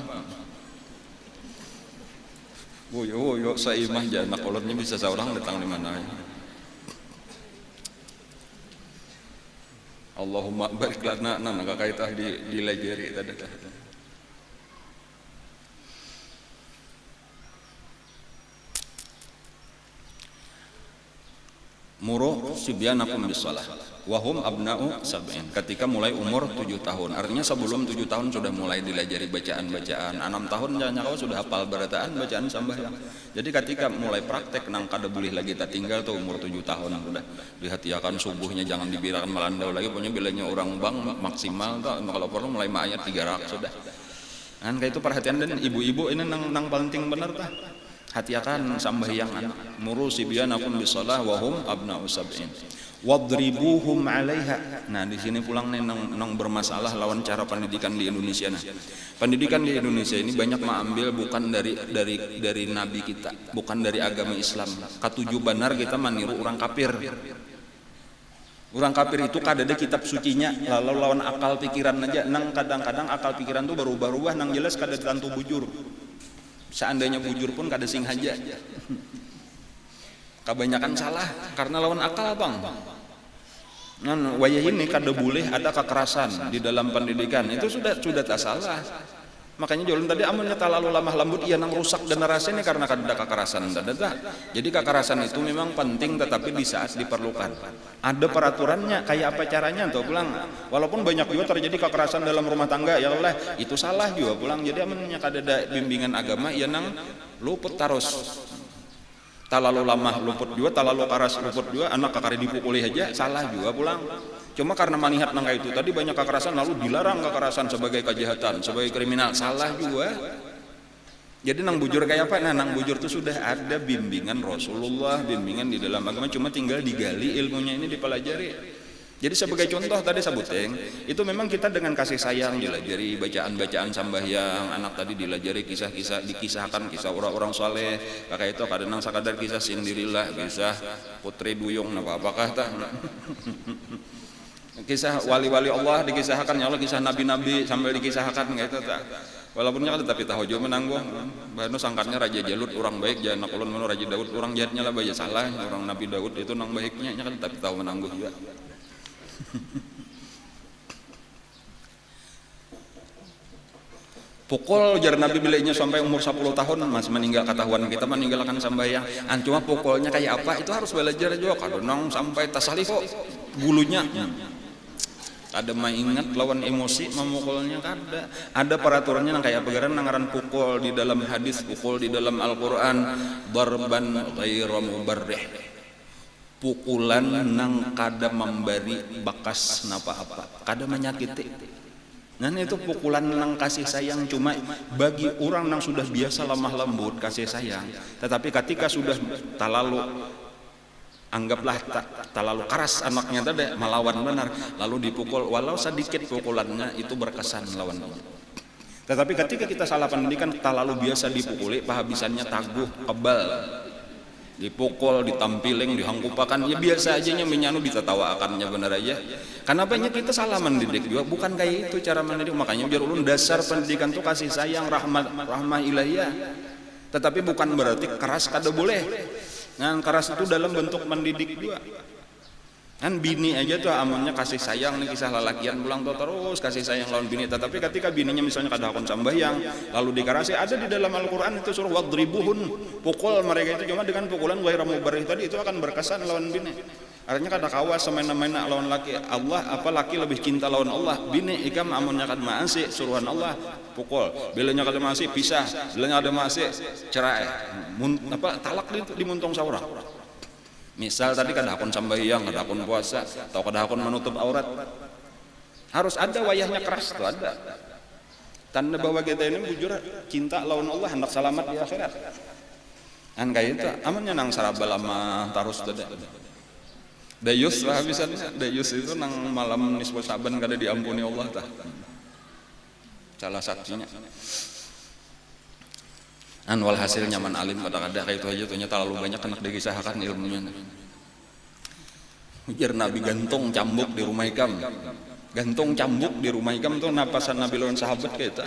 Woyo saimah jana kolornya bisa seorang datang di mana. Allahumma barik lana naga kaitah dilajari tadi. muru sibyanakum bisalah wahum abna'u sab'in, ketika mulai umur 7 tahun. Artinya sebelum 7 tahun sudah mulai dilajari bacaan-bacaan. 6 tahun nyawa sudah hafal berataan bacaan sambayang. Jadi ketika mulai praktek nang kada boleh lagi tak tinggal tuh umur 7 tahun sudah dihatiakan subuhnya jangan dibirakan melandau lagi, pokoknya bilanya orang bang maksimal tuh kalau perlu mulai ayat 3 rak sudah. Kan kayak itu perhatian, dan ibu-ibu ini nang penting bener tah. Hatiakan sambahyangan muru sibyanakum bisalah wahum abna'u sab'in wadribuhum 'alaiha. Nah, di sini pulang nih nang bermasalah lawan cara pendidikan di Indonesia. Nah, pendidikan di Indonesia ini banyak mengambil bukan dari nabi kita, bukan dari agama Islam. Katuju benar kita meniru orang kafir. Orang kafir itu kadada kitab sucinya, lalu lawan akal pikiran aja. Nang kadang-kadang akal pikiran tuh berubah-ubah, nang jelas kada tentu bujur. Seandainya bujur pun kada sing haja. Kebanyakan salah karena lawan akal, Bang. Nah, wayah ini kada boleh ada kekerasan di dalam pendidikan. Itu sudah tak salah. Makanya jualan tadi amalnya terlalu lemah lembut ia nang rusak generasi ini karena kada kekerasan. Jadi kekerasan itu memang penting tetapi di saat diperlukan. Ada peraturannya, kayak apa caranya tuh pulang. Walaupun banyak juga terjadi kekerasan dalam rumah tangga, ya Allah, itu salah juga pulang. Jadi amalnya kada ada bimbingan agama ia nang luput terus. Terlalu lama luput juga, terlalu keras luput juga, anak kakak dipukuli aja salah juga pulang. Cuma karena melihat nangka itu tadi banyak kekerasan lalu dilarang kekerasan sebagai kejahatan, sebagai kriminal, salah juga. Jadi nang bujur kayak apa? Nah, nang bujur itu sudah ada bimbingan Rasulullah, bimbingan di dalam agama, cuma tinggal digali ilmunya ini dipelajari. Jadi sebagai contoh tadi sabuteng, itu memang kita dengan kasih sayang dilajari bacaan-bacaan sambahyang, anak tadi dilajari kisah-kisah, dikisahkan kisah orang-orang saleh. Kakak itu kadang sakadar kisah sendirilah, kisah putri duyung apakah tak? Kisah wali-wali Allah dikisahkan, ya Allah kisah nabi-nabi sambil dikisahkan gitu tak. Walaupun nyata tapi tahu juga menangguh. Bahkan sangkatnya Raja Jalut orang baik, jangan nakulun menu Raja Daud orang jahatnya lah bayi salah, orang Nabi Daud itu nang baiknya kan tapi tahu menangguh juga. Pukul jar Nabi bilainya sampai umur 10 tahun masih meninggal, ketahuan kita meninggalkan sambayang. Cuma pukulnya kayak apa itu harus belajar juga. Kadang sampai tasalih kok bulunya. Ada maingat lawan emosi memukulnya kada. Ada peraturannya nang kayak pegaran nangaran pukul di dalam hadis, pukul di dalam Al-Qur'an, darban ghairu mubarrih. Pukulan nang kada memberi bakas napa-apa, kada menyakiti. Nah itu pukulan nang kasih sayang cuma bagi orang nang sudah biasa lemah lembut kasih sayang. Tetapi ketika sudah terlalu anggaplah terlalu keras anaknya tadi melawan benar lalu dipukul walau sedikit pukulannya itu berkesan lawan. Tetapi ketika kita salah pendidikan terlalu biasa dipukuli pahabisannya taguh kebal. Dipukul, ditampiling, dihangkupakan ya biasa aja nya menyanu ditatawakannya benar aja. Kenapa kita salah mendidik juga bukan kayak itu cara mendidik. Makanya biar ulun dasar pendidikan tuh kasih sayang rahmah ilahiyah. Tetapi bukan berarti keras kada boleh. Nah, keras itu dalam bentuk mendidik juga. Kan bini aja tuh amunnya kasih sayang nih kisah lalakian pulang tuh terus kasih sayang lawan bini. Tetapi ketika bininya misalnya kada hakon sambayang lalu dikarasi ada di dalam Al-Qur'an itu suruh wadribuhun, pukul mereka itu cuma dengan pukulan ghairu mubarrih tadi itu akan berkesan lawan bini. Artinya kada kawas semena-mena lawan laki Allah apa laki lebih cinta lawan Allah. Bini ikam amunnya kad maasi suruhan Allah pukul. Bilanya kada maasi pisah, bilanya ada maasi cerai. Talak di muntong saurang. Misal tadi kada hakon sambayang, kada hakon puasa, atau kada hakon menutup aurat. Harus ada wayahnya keras tuh ada. Tanda bahwa kita ini bujur cinta lawan Allah hendak selamat di akhirat. Kan kayak itu amannya nang saraba lama terus tadi. Dayus lah habisannya. Dayus itu nang malam nisfu Saban kada diampuni Allah tah. Salah satunya. Walhasil nyaman alim kadang-kadang kayak itu aja tuhnya terlalu banyak kena dikisahkan ilmunya. Ujar Nabi gantung cambuk di rumah ikam. Gantung cambuk di rumah ikam tuh napasan Nabi lawan sahabat kayak itu.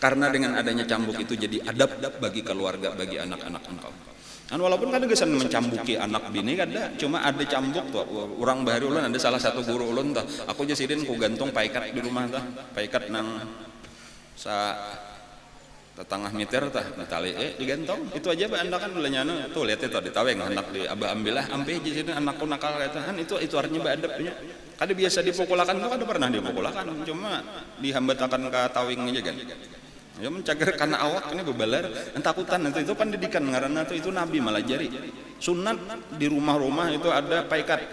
Karena dengan adanya cambuk itu jadi adab bagi keluarga, bagi anak-anak engkau. Walaupun kadang gesan mencambuki anak bini kada, cuma ada cambuk tuh. Orang baru ulun ada salah satu guru ulun tuh. Aku jasidin ku gantung paikat di rumah tuh. Paikat nang sa tetangah meter tah ditali digantong itu aja ba anda kan belanya tuh lihat itu di taweng anak di abah ambillah ampe di sini anakku nakal katahan itu artinya ba adabnya kada biasa dipukulakan tuh kada pernah dipukulakan cuma dihambatakan ke tawing aja kan ya mencager karena awak ini bebalar takutan itu pendidikan karena itu nabi malah jari sunat di rumah-rumah itu ada paikat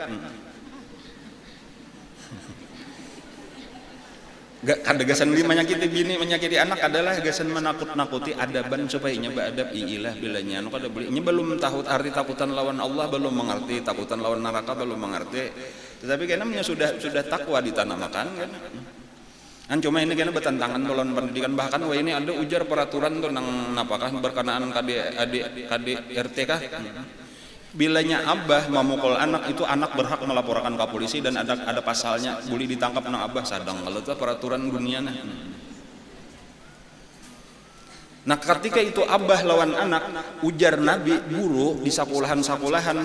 kada gasan di menyakiti bini menyakiti anak adalah gasan menakut-nakuti adaban supaya nyoba adab iilah bilanya anu kada boleh nya belum tahu arti takutan lawan Allah belum mengerti takutan lawan neraka belum mengerti tetapi kayaknya sudah takwa ditanamkan kan cuma ini kayaknya bertentangan lawan pendidikan bahkan wah ini ada ujar peraturan tuh nang napakah berkenaan KD RT kah bilanya abah memukul anak itu anak berhak melaporkan ke polisi dan ada pasalnya boleh ditangkap nang abah sadang kalau itu peraturan dunia nah ketika itu abah lawan anak ujar nabi guru di sekolahan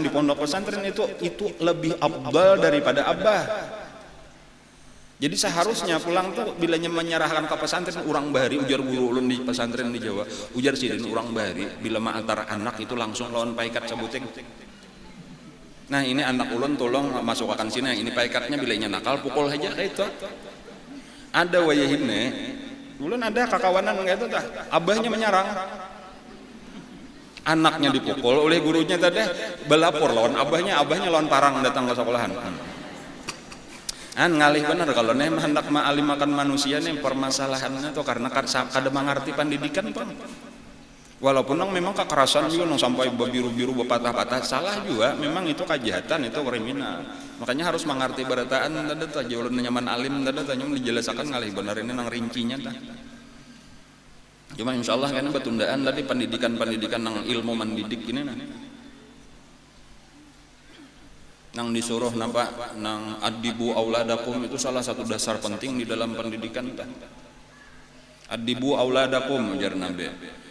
di pondok pesantren itu lebih abdal daripada abah jadi seharusnya pulang tuh bilanya menyerahkan ke pesantren urang bahari ujar guru ulun di pesantren di Jawa ujar sidin urang bahari bila ma antara anak itu langsung lawan paikat sabuting nah ini anak ulun tolong masukkan sini ini paikatnya bilanya nakal pukul aja kayak itu ada wayahine ulun ada kakawanan kayak itu tah abahnya menyerang anaknya dipukul oleh gurunya tadi belapor lawan abahnya lawan parang datang ke sekolahan ngalih bener kalau nih hendak ma'alimakan manusia nih permasalahannya tuh karena kada mengerti pendidikan Pak. Walaupun memang kekerasan juga sampai biru-biru berpatah-patah salah juga memang itu kejahatan itu kriminal. Makanya harus mengerti berataan tadi tuh jauh nyaman alim tadi tanya dijelaskan ngalih bener ini nang rincinya dah. Cuma insyaallah kan betundaan tadi pendidikan nang ilmu mendidik ini nang disuruh napa nang adibu auladakum itu salah satu dasar penting di dalam pendidikan adibu auladakum ujar Nabi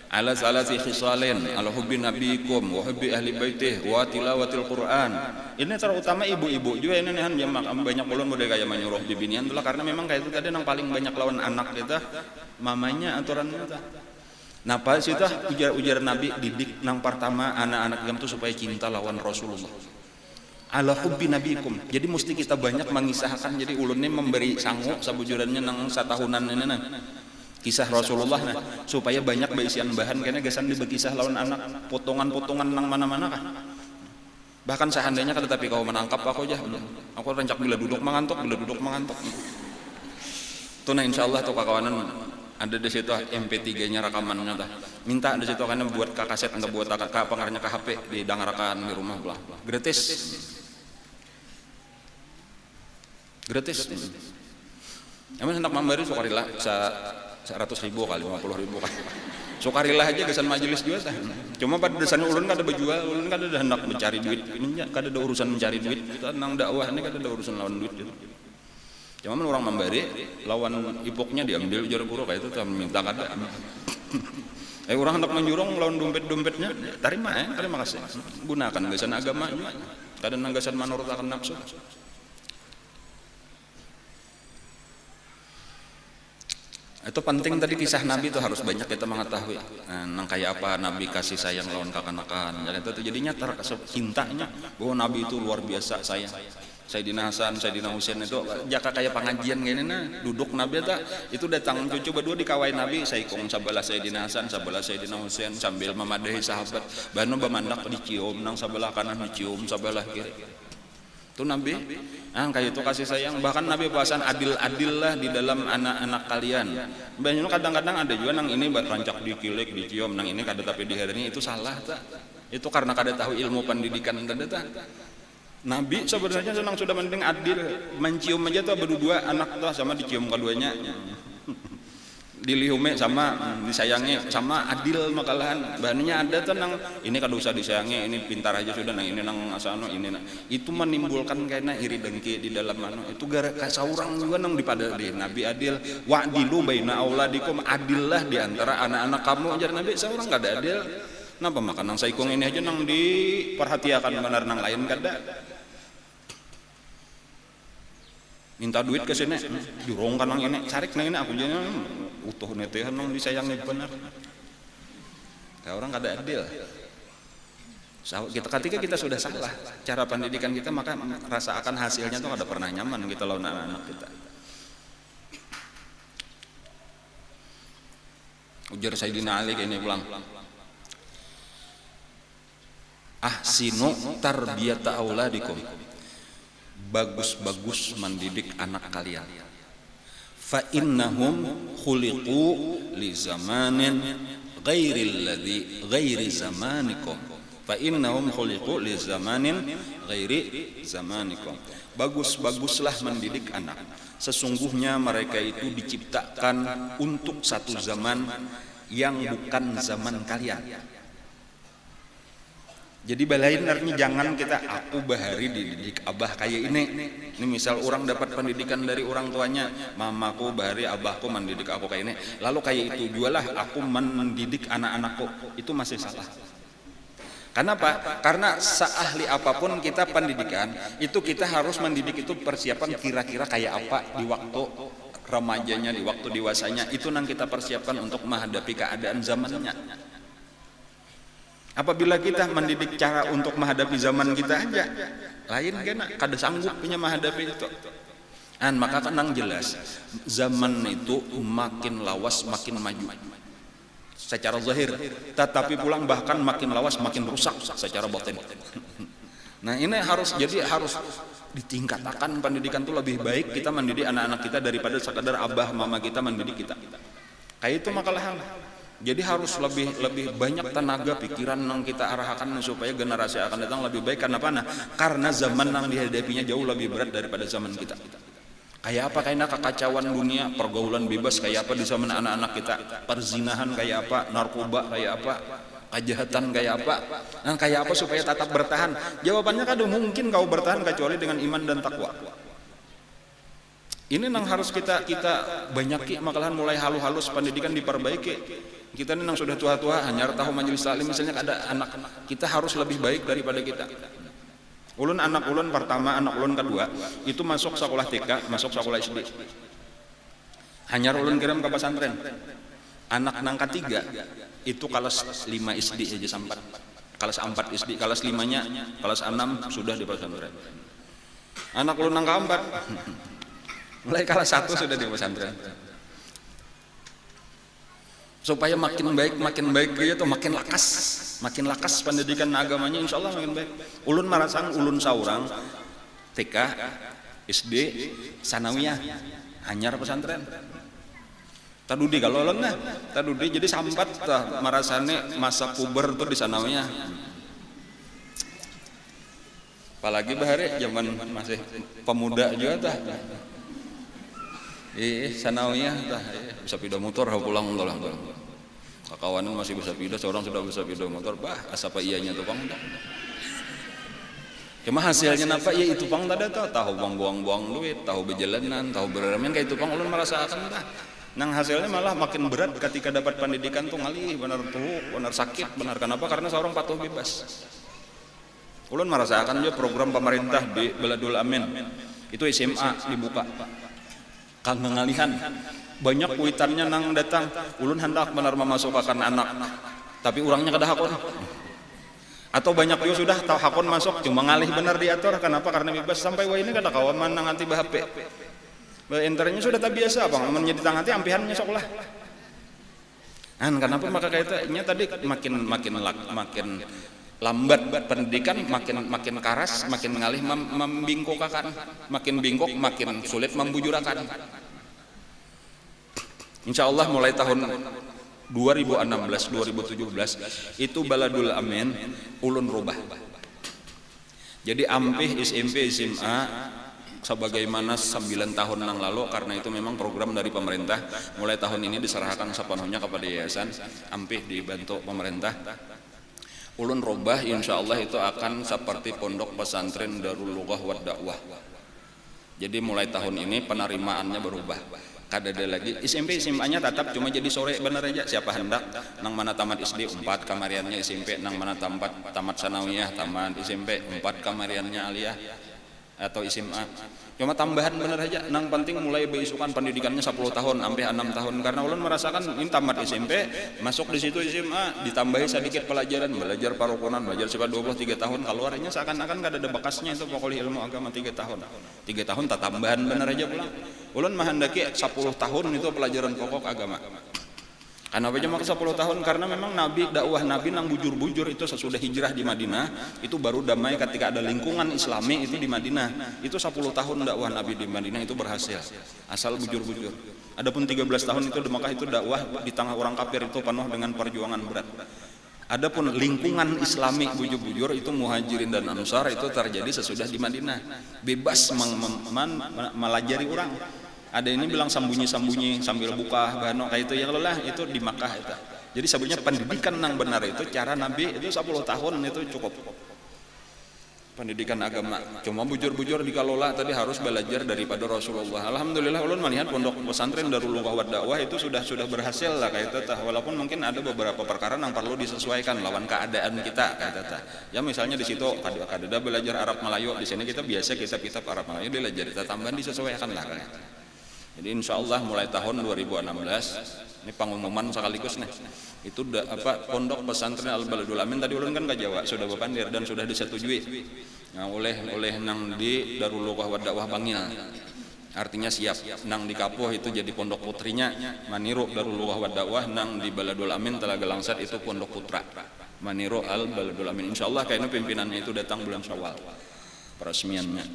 ala salasi khisalin ala hubbi nabiyikum wa hubbi ahli baitih wa tilawatil Quran ini terutama ibu-ibu juga ini nih banyak ulun budaya kayak menyuruh bibinian itulah karena memang kayak itu tadi yang paling banyak lawan anak kita mamanya aturannya kita napa sih tah ujar Nabi didik nang pertama anak-anak itu supaya cinta lawan Rasulullah ala hubbi nabikum jadi mesti kita banyak mengisahkan jadi ulunnya memberi sangu sabujurannya nang satahunan ini nah kisah Rasulullah nah supaya banyak berisian bahan karena gasan dibekisah lawan anak potongan-potongan nang mana-mana kah bahkan seandainya kan tetapi kau menangkap aku aja aku rancak bila duduk mengantuk tuh nah insyaallah tuh kawanan ada di situ MP3 nya rekamannya tah minta di situ karena buat ke kaset atau buat ke pengarahnya ke HP didangarakan di rumah belah gratis emang hendak memberi sukarila 100.000 kali 50.000 kali sukarila aja kesan majelis juga tah cuma pada dasarnya ulun kada berjual ulun kada ada hendak mencari duit ini kada ada urusan mencari duit kita nang dakwah ini kada ada urusan lawan duit gitu cuma orang memberi lawan ipoknya diambil ujar guru kayak itu tuh minta kada orang hendak menjurung lawan dompetnya terima kasih gunakan gasan agama kada nang gasan manurut akan nafsu itu penting tadi kisah Nabi itu harus banyak kita mengetahui nang kayak apa Nabi kasih sayang lawan kakanakan dan itu jadinya cintanya bahwa Nabi itu luar biasa sayang Sayyidina Hasan, Sayyidina Husain itu jaka kayak pengajian gini nah duduk Nabi itu datang cucu berdua dikawai Nabi saikong sabelah Sayyidina Hasan sabelah Sayyidina Husain sambil memadahi sahabat banu bemandak dicium nang sabelah kanan dicium sabelah kiri itu Nabi kayak itu kasih sayang bahkan Nabi puasan adil lah di dalam anak-anak kalian banyak kadang-kadang ada juga nang ini rancak dikilik dicium nang ini kada tapi diharani itu salah tak itu karena kada tahu ilmu pendidikan tadi tak Nabi sebenarnya senang sudah mending adil mencium aja tuh berdua anak tuh sama dicium keduanya dilihume sama disayangi sama adil makalahan bahannya ada tenang ini kada usah disayangi ini pintar aja sudah nang ini nang asano ini nang itu menimbulkan kayaknya iri dengki di dalam mana itu gara kasaurang juga nang dipada di Nabi adil wa'dilu baina auladikum adillah di antara anak-anak kamu ajar Nabi seorang kada adil napa makan nang saikong ini aja nang diperhatikan benar nang lain kada minta duit ke sini jurong kan nang ini carik nang ini aku jadi utuh netehan nang disayangi benar orang kada adil. Kita ketika kita sudah salah cara pendidikan kita, maka rasa akan hasilnya tuh kada pernah nyaman kita lawan anak-anak kita. Ujar Sayyidina Ali ini pulang, ahsinu tarbiyata auladikum, bagus-bagus mendidik anak kalian. Fa innahum khuliqu li zamanin ghairi zamanikum. Fa innahum khuliqu li zamanin ghairi zamanikum. Bagus-baguslah mendidik anak. Sesungguhnya mereka itu diciptakan untuk satu zaman yang bukan zaman kalian. Jadi balain artinya jangan kita aku bahari dididik abah kayak ini. Ini misal orang dapat pendidikan dari orang tuanya, mamaku bahari abahku mendidik aku kayak ini. Lalu kayak itu jualah aku mendidik anak-anakku, itu masih salah. Kenapa? Karena seahli apapun kita pendidikan, itu kita harus mendidik itu persiapan kira-kira kayak apa di waktu remajanya, di waktu dewasanya. Itu yang kita persiapkan untuk menghadapi keadaan zamannya. Apabila kita mendidik cara untuk menghadapi zaman kita aja, lain kan kada sanggup punya menghadapi itu. Maka kan jelas zaman itu makin lawas makin maju secara zahir, tetapi pulang bahkan makin lawas makin rusak secara batin. Nah ini harus ditingkatkan pendidikan itu lebih baik kita mendidik anak-anak kita daripada sekadar abah mama kita mendidik kita. Kayak itu makalah. Jadi harus lebih banyak tenaga pikiran yang kita arahkan supaya generasi akan datang lebih baik. Karena zaman yang dihadapinya jauh lebih berat daripada zaman kita. Kayak apa kayaknya kekacauan dunia, pergaulan bebas kayak apa di zaman anak-anak kita, perzinahan kayak apa, narkoba kayak apa, kejahatan kayak apa, dan kayak apa supaya tetap bertahan. Jawabannya kan mungkin kau bertahan kecuali dengan iman dan takwa. Ini yang harus kita banyaki, makalahan mulai halus pendidikan diperbaiki. Kita ini yang sudah tua-tua hanya tahu majelis taklim misalnya ada anak kita harus lebih baik daripada kita. Ulun anak ulun pertama, anak ulun kedua itu masuk sekolah TK, masuk sekolah SD. Hanyar ulun kirim ke pesantren. Anak nang ketiga itu kelas 5 SD aja sampai. Kelas 4 SD, kelas 5-nya, kelas 6 sudah di pesantren. Anak ulun nang keempat mulai kelas 1 sudah di pesantren. Supaya makin baik gitu, makin lakas pendidikan agamanya, insya Allah makin baik. Ulun marasang ulun saurang TK, SD, sanawiyah, hanyar pesantren. Tadudi kalau ulun tadudi jadi sampat marasane masa puber tuh di sanawiyah. Apalagi bahari zaman masih pemuda juga tah. Sanawiyah tah bisa pindah motor pulang. Kawanan masih bisa pindah, seorang sudah bisa pindah motor. Asapa ianya tukang dah. Cuma hasilnya apa? Ya itu pang tadi tahu buang-buang duit, tahu berjalanan, tahu berremen kayak itu pang ulun merasakan dah. Nang hasilnya malah makin berat ketika dapat pendidikan tuh ngalih benar tuh, benar sakit, benar kenapa? Karena seorang patuh bebas. Ulun merasakan juga program pemerintah di Baladul Amin. Itu SMA dibuka. Kang ngalihan banyak kuitannya nang datang ulun hendak benar memasukkan anak tapi orangnya kada hakon atau banyak juga sudah tahu hakon masuk cuma ngalih benar diatur kenapa karena bebas sampai wah ini kada kawaman nang anti HP internya sudah tak biasa bang menjadi tangan ampihannya sok lah kenapa maka kaitannya tadi makin lambat pendidikan makin karas makin ngalih membingkokakan makin bingkok makin sulit membujurakan. Insya Allah mulai tahun 2016-2017 itu Baladul Amin ulun rubah. Jadi ampih SMP SMA sebagaimana 9 tahun yang lalu karena itu memang program dari pemerintah mulai tahun ini diserahkan sepenuhnya kepada yayasan ampih dibantu pemerintah. Ulun rubah insya Allah itu akan seperti pondok pesantren Darul Lughah wa Dakwah. Jadi mulai tahun ini penerimaannya berubah. Kada ada lagi SMP SMA-nya tetap cuma jadi sore bener aja siapa hendak nang mana tamat SD 4 kamariannya SMP nang mana tamat sanawiyah tamat SMP 4 kamariannya aliyah atau SMA. Cuma tambahan bener aja, nang penting mulai beisukan pendidikannya 10 tahun sampai 6 tahun, karena ulun merasakan ini tamat SMP, masuk di situ SMA, ditambahi sedikit pelajaran, belajar parukunan, belajar sifat 23 tahun, keluarnya seakan-akan gak ada bekasnya itu pokoknya ilmu agama 3 tahun. 3 tahun tak tambahan bener aja pulang. Ulun menghendaki 10 tahun itu pelajaran pokok agama. Kenapa cuma ke 10 tahun? Karena memang Nabi, dakwah Nabi nang bujur-bujur itu sesudah hijrah di Madinah, itu baru damai ketika ada lingkungan Islami itu di Madinah. Itu 10 tahun dakwah Nabi di Madinah itu berhasil. Asal bujur-bujur. Adapun 13 tahun itu di Mekah itu dakwah di tengah orang kafir itu penuh dengan perjuangan berat. Adapun lingkungan Islami bujur-bujur itu Muhajirin dan Ansar itu terjadi sesudah di Madinah. Bebas melajari orang. Ada ini bilang sambunyi-sambunyi sambil buka bano kayak itu, yang lelah itu di Makkah itu. Jadi sebenarnya pendidikan yang benar itu cara Nabi itu 10 tahun itu cukup. Pendidikan agama. Cuma bujur-bujur dikelola tadi harus belajar daripada Rasulullah. Alhamdulillah ulun melihat pondok pesantren Darul Lughah wa Dakwah itu sudah berhasil lah kayak itu. Walaupun mungkin ada beberapa perkara yang perlu disesuaikan lawan keadaan kita kayak itu. Ya misalnya di situ kada belajar Arab Melayu, di sini kita biasa kitab-kitab Arab Melayu belajar, kita tambahan disesuaikan lah kayak itu. Jadi insya Allah mulai tahun 2016 ini pengumuman sekaligus nih, itu pondok pesantren Al Baladul Amin tadi ulun kan ke Jawa sudah bepandir dan sudah disetujui oleh nang di Darul Lughah wa Dakwah Bangil, artinya siap. Nang di Kapuh itu jadi pondok putrinya Maniru Darul Lughah wa Dakwah, nang di Baladul Amin Telaga Langsat itu pondok putra Maniru Al Baladul Amin. Insya Allah kayaknya pimpinannya itu datang bulan Syawal peresmiannya.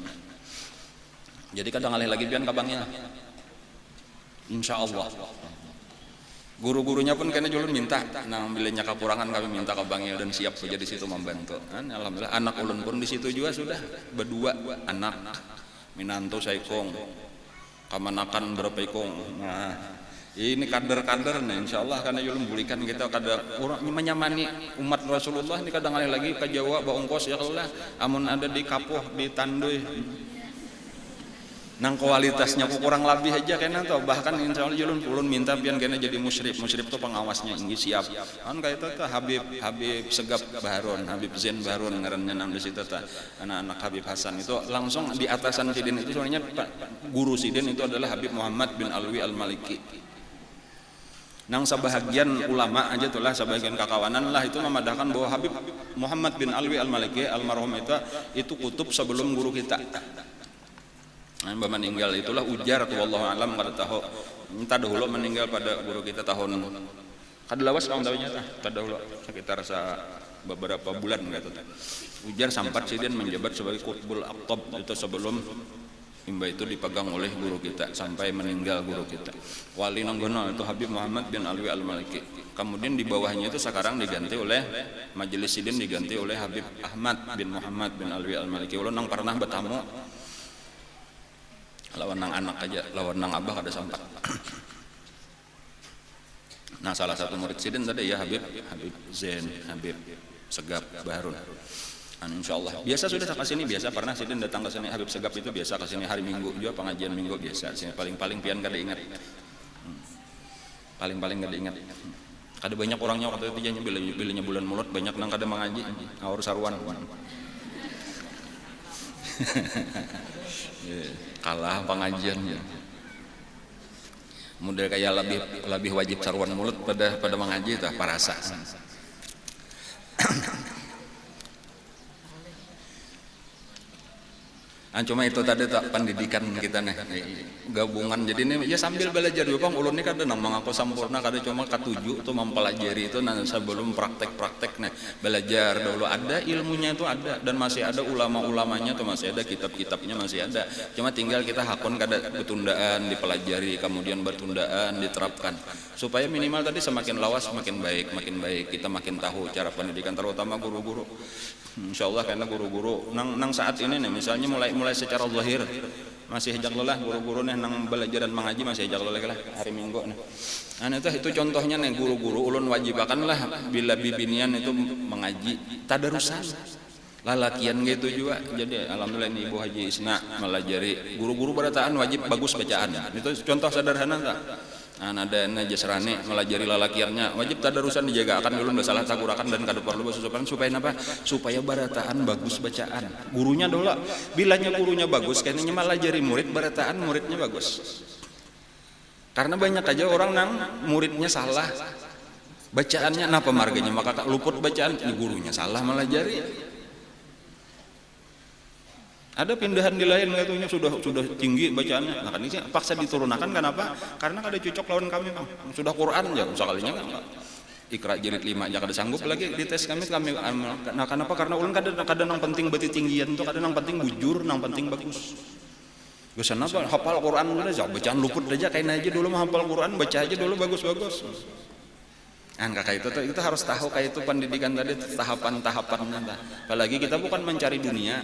Jadi kadang alih lagi pian ke Bangil. Insya Allah guru-gurunya pun kayaknya julun minta, nah bilanya kekurangan kami minta ke Bangil dan siap saja di situ membantu. Alhamdulillah anak ulun pun di situ juga sudah berdua anak minanto saikong kamanakan berapa ikong. Nah ini kader-kader nih insya Allah, karena julun bulikan kita kader orang menyamani umat Rasulullah ini kadang kali lagi ke Jawa baongkos ya Allah, amun ada di Kapuh di Tanduy nang kualitasnya kurang lebih aja kena tuh, bahkan insya Allah ulun minta pian kena jadi musyrif tuh pengawasnya ingin siap kan kayak itu tuh Habib Segap Baharun, Habib Zain Baharun ngarannya nang di situ tuh anak-anak Habib Hasan itu langsung di atasan Sidin itu sebenarnya guru Sidin itu adalah Habib Muhammad bin Alwi Al-Maliki. Nang sebahagian ulama aja tuh lah, sebagian kakawanan lah itu memadahkan bahwa Habib Muhammad bin Alwi Al-Maliki almarhum itu kutub sebelum guru kita. Meninggal itulah ujar tuh wallahu alam kada tahu minta dahulu meninggal pada guru kita tahun kada lawas tahun tahunnya kada dahulu sekitar beberapa bulan gitu. Ujar sampat Sidin menjabat sebagai Qutbul Aqtab itu sebelum imba itu dipegang oleh guru kita sampai meninggal guru kita. Wali nanggono itu Habib Muhammad bin Alwi Al-Maliki. Kemudian di bawahnya itu sekarang diganti oleh Majelis Sidin, diganti oleh Habib Ahmad bin Muhammad bin Alwi Al-Maliki. Ulun nang pernah bertamu lawan nang anak aja, lawan nang abah ada sampat. Nah salah satu murid Sidin tadi ya Habib Zain, Habib Segap Baharun. Insya Allah biasa sudah ke sini, biasa pernah Sidin datang ke sini. Habib Segap itu biasa ke sini hari Minggu juga, pengajian Minggu biasa sini. Paling pian kada ingat, paling kada ingat. Kada banyak orangnya waktu itu aja bilanya bulan mulut banyak nang kada mengaji ngawur saruan. Kalah pengajiannya. Model kayak lebih wajib saruan mulut pada mengaji tah parasa. Cuma itu tadi tak pendidikan kita nih gabungan, jadi ini ya sambil belajar juga bang. Ulun ini kada nang mengaku sempurna, kada cuma ketujuh itu mempelajari itu nah sebelum praktek nih belajar dulu, ada ilmunya itu ada dan masih ada ulama-ulamanya tuh masih ada, kitab-kitabnya masih ada, cuma tinggal kita hakun kada ketundaan dipelajari kemudian bertundaan diterapkan supaya minimal tadi semakin lawas makin baik kita makin tahu cara pendidikan, terutama guru-guru. Insya Allah karena guru-guru nang saat ini nih misalnya mulai secara zahir masih hejak lelah guru-guru nih nang belajar dan mengaji masih hejak lelah hari Minggu nih. Nah itu contohnya nih guru-guru ulun wajibakan lah bila bibinian itu mengaji tadarusan lalakian gitu juga. Jadi alhamdulillah ini Ibu Haji Isna melajari guru-guru berataan wajib bagus bacaan. Itu contoh sederhana tak? ada jasrani melajari lalakiannya wajib tadarusan dijaga akan ulun salah sagurakan dan kada perlu basusupan supaya apa supaya barataan bagus bacaan gurunya dola bilanya gurunya bagus kayaknya melajari murid barataan muridnya bagus karena banyak aja orang nang muridnya salah bacaannya napa marganya maka luput bacaan gurunya salah melajari. Ada pindahan di lain katanya sudah tinggi bacaannya. Nah kan ini paksa diturunkan kenapa? Karena kada cocok lawan kami bang. Sudah Quran ya sekalinya kan. Iqra jilid 5 aja kada sanggup lagi di tes kami. Nah kenapa? Karena ulun kada nang penting beti tinggian tuh kada nang penting bujur, nang penting bagus. Geus apa hafal Quran udah bacaan luput aja kain aja dulu mah hafal Quran baca aja dulu bagus-bagus. Kakak itu harus tahu kayak itu pendidikan tadi tahapan-tahapannya. Apalagi kita bukan mencari dunia,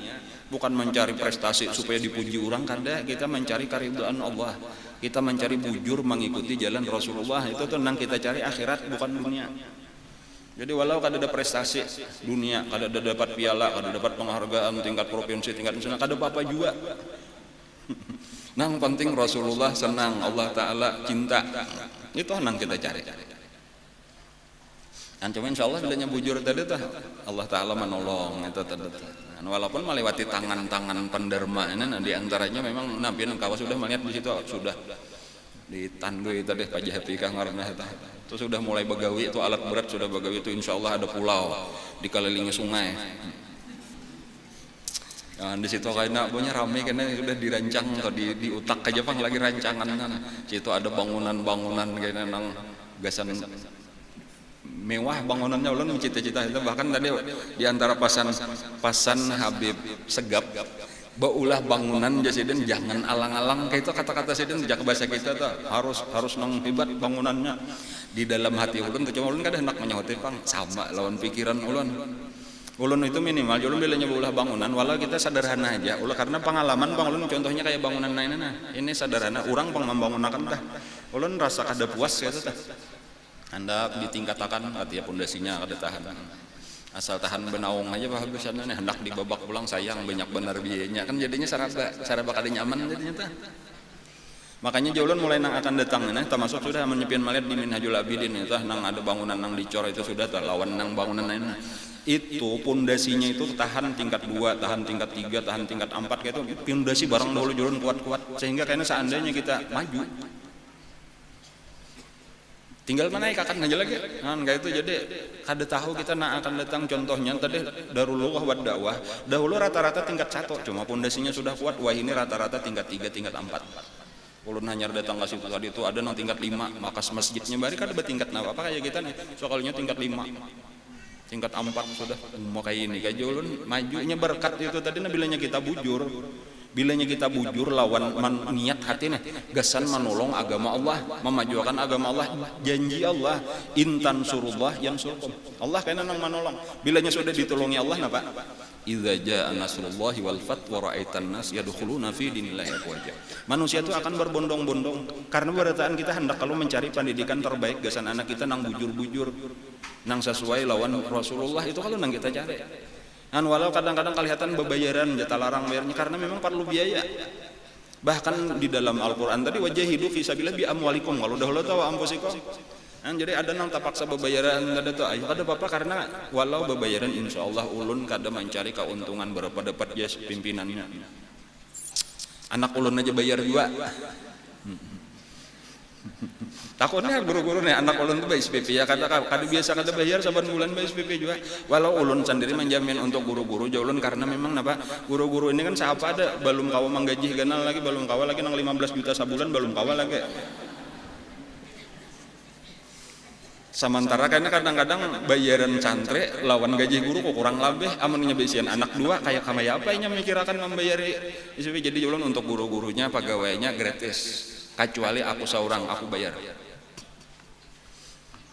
bukan mencari prestasi supaya dipuji orang, kada kita mencari keridhaan Allah. Kita mencari bujur mengikuti jalan Rasulullah itu tenang kita cari akhirat bukan dunia. Jadi walau kada ada prestasi dunia, kada ada dapat piala, kada dapat penghargaan tingkat provinsi, tingkat nasional, kada apa-apa juga. Nang penting Rasulullah senang, Allah Ta'ala cinta. Itu nang kita cari. Dan cuma insya Allah bilanya bujur tadi tuh Allah Ta'ala menolong itu tadi. Walaupun melewati tangan-tangan penderma ini nah, diantaranya memang Nabi Nengkawa sudah melihat di situ sudah ditandui tadi Pak Jahati Kangarna itu sudah mulai begawi itu alat berat sudah begawi itu insya Allah ada pulau dikelilingi sungai. Nah, di situ kayaknya punya ramai karena sudah dirancang atau di utak aja pang lagi rancangan kan. Situ ada bangunan-bangunan kayaknya nang gasan mewah bangunannya ulun mencita-cita itu bahkan tadi di antara pasan Habib Segap baulah bangunan jasiden jangan alang-alang kayak itu kata-kata siden jak bahasa kita tuh harus nang hebat bangunannya di dalam hati ulun tuh cuma ulun kada hendak menyahut pang sama lawan pikiran ulun itu minimal ulun bilanya baulah bangunan walau kita sederhana aja ulah karena pengalaman bang ulun contohnya kayak bangunan lainnya nah ini sederhana orang pang membangunakan tah ulun rasa kada puas gitu tah hendak ditingkatakan artinya pondasinya kada tahan asal tahan benaung aja bah biasanya hendak dibabak pulang sayang banyak benar biayanya kan jadinya saraba kada nyaman jadinya tah makanya jaulun mulai nang akan datang nah termasuk sudah menyepian melihat di Minhajul Abidin tah nang ada bangunan nang dicor itu sudah tah lawan nang bangunan lain itu pondasinya itu tahan tingkat 2 tahan tingkat 3 tahan tingkat 4 kayak itu pondasi barang dahulu jaulun kuat-kuat sehingga kayaknya seandainya kita maju tinggal menaik akan aja lagi kan kayak itu jadi kada tahu kita nak akan datang contohnya tadi darulullah wa dakwah dahulu rata-rata tingkat 1 cuma pondasinya sudah kuat wah ini rata-rata tingkat 3 tingkat 4 ulun hanya datang ke situ tadi itu ada nang tingkat 5 makas masjidnya bari kada bertingkat apa kayak kita nih soalnya tingkat 5 tingkat 4 sudah mau kayak ini kayak ulun majunya berkat itu tadi bilanya kita bujur bilanya kita bujur lawan niat hati nih gasan menolong agama Allah memajukan agama Allah janji Allah intan surullah yang surkum Allah kena nang menolong bilanya sudah ditolongi Allah napa idza jaa nasrullahi wal fath wa ra'aitan nas yadkhuluna fi dinillahi afwaja manusia itu akan berbondong-bondong karena berataan kita hendak kalau mencari pendidikan terbaik gasan anak kita nang bujur-bujur nang sesuai lawan Rasulullah itu kalau nang kita cari walau kadang-kadang kelihatan bebayaran jatah larang bayarnya karena memang perlu biaya bahkan di dalam Al-Quran tadi wajahidu fisabilillah bi amwalikum kalau dahulu tahu ampusikum jadi ada nang terpaksa bebayaran kada tuh ayo kada apa-apa karena walau bebayaran insyaallah ulun kada mencari keuntungan berapa dapat ya pimpinannya anak ulun aja bayar juga takutnya guru-guru nih anak ulun tuh SPP ya kada biasa kada bayar saban bulan SPP juga walau ulun sendiri menjamin untuk guru-guru jaulun karena memang napa guru-guru ini kan siapa ada belum kawa menggaji ganal lagi belum kawa lagi nang 15 juta sabulan belum kawa lagi sementara karena kadang-kadang bayaran santri lawan gaji guru kok kurang lebih amunnya besian anak 2 kayak kamaya apa nya memikirkan membayari SPP jadi jaulun untuk guru-gurunya pegawainya gratis kecuali aku seorang aku bayar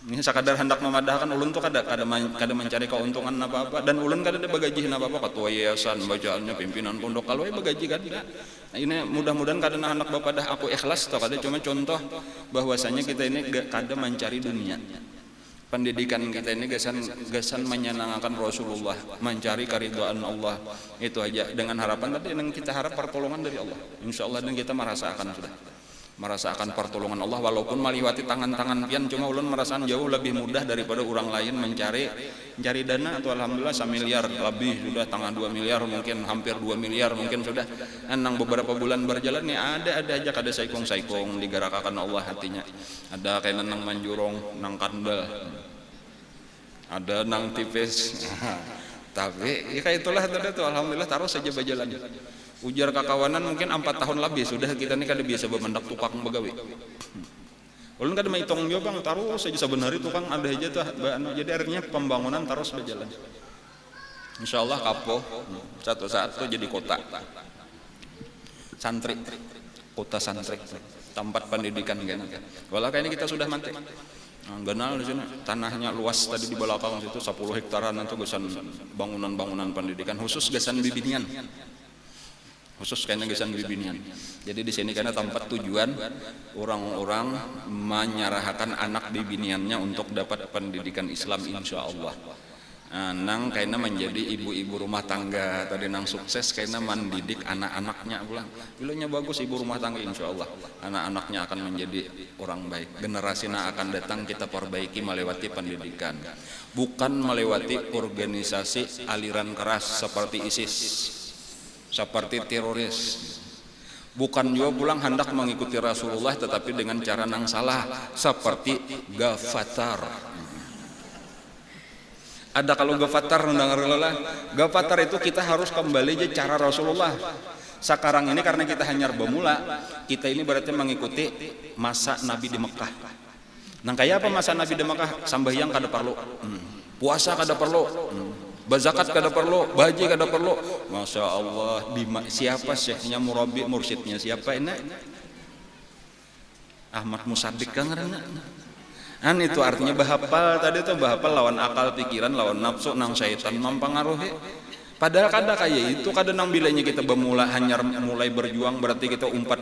ini sekadar hendak memadahkan ulun tuh kada mencari keuntungan apa-apa dan ulun kada ada bagaji apa-apa ketua yayasan bacaannya pimpinan pondok kalau bagaji kan nah, ini mudah-mudahan kada anak bapak dah aku ikhlas atau kada cuma contoh bahwasanya kita ini kada mencari dunia pendidikan kita ini gasan menyenangkan Rasulullah mencari keridhaan Allah itu aja dengan harapan tadi yang kita harap pertolongan dari Allah insyaallah dan kita merasakan sudah merasakan pertolongan Allah walaupun meliwati tangan-tangan pian, cuma ulun merasakan jauh lebih mudah daripada orang lain mencari dana. Atau alhamdulillah 1 miliar lebih sudah, tengah 2 miliar mungkin, hampir 2 miliar mungkin sudah. Nang beberapa bulan berjalan nih ada aja kada saikong digerakkan Allah hatinya. Ada kayak nang manjurong, nang kandel, ada nang tipis. Tapi ya kayak itulah tadi tuh, alhamdulillah taruh saja berjalan. Ujar kakawanan mungkin 4 tahun lebih sudah kita nih kada biasa bemendak tukang begawi. Ulun kada maitung jo bang, taruh saja sebenarnya tukang ada aja tuh. Jadi akhirnya pembangunan terus berjalan. Insyaallah kapoh satu saat tuh jadi kota santri, kota santri, tempat pendidikan kan. Walau kayaknya kita sudah mati. Ganal di sini tanahnya luas tadi di belakang situ 10 hektaran itu gesan bangunan pendidikan khusus gesan bibinian. Khusus karena gesan bibinian. Jadi di sini karena tempat tujuan orang-orang menyerahkan anak bibiniannya untuk dapat pendidikan Islam insya Allah. Nang karena menjadi ibu-ibu rumah tangga tadi nang sukses karena mendidik anak-anaknya pulang. Bilangnya bagus ibu rumah tangga insya Allah. Anak-anaknya akan menjadi orang baik. Generasi yang akan datang kita perbaiki melewati pendidikan. Bukan melewati organisasi aliran keras seperti ISIS. Seperti teroris, bukan juga pulang hendak mengikuti Rasulullah tetapi dengan cara nang salah seperti Gafatar. Ada kalau Gafatar Gafatar itu kita harus kembali je cara Rasulullah. Sekarang ini karena kita hanya bermula, kita ini berarti mengikuti masa Nabi di Mekah. Nang kayak apa masa Nabi di Mekah? Sambahyang kada perlu, puasa kada perlu, bazakat kada perlu, baji kada perlu. Masya Allah, siapa syekhnya, murabi mursyidnya siapa ini? Ahmad Musaddiq kan ngaranna. Itu artinya bahapal tadi tuh, bahapal lawan akal pikiran, lawan nafsu nang syaitan mempengaruhi. Padahal kada kayak itu, kada nang bilanya kita bermula hanya mulai berjuang berarti kita umpat.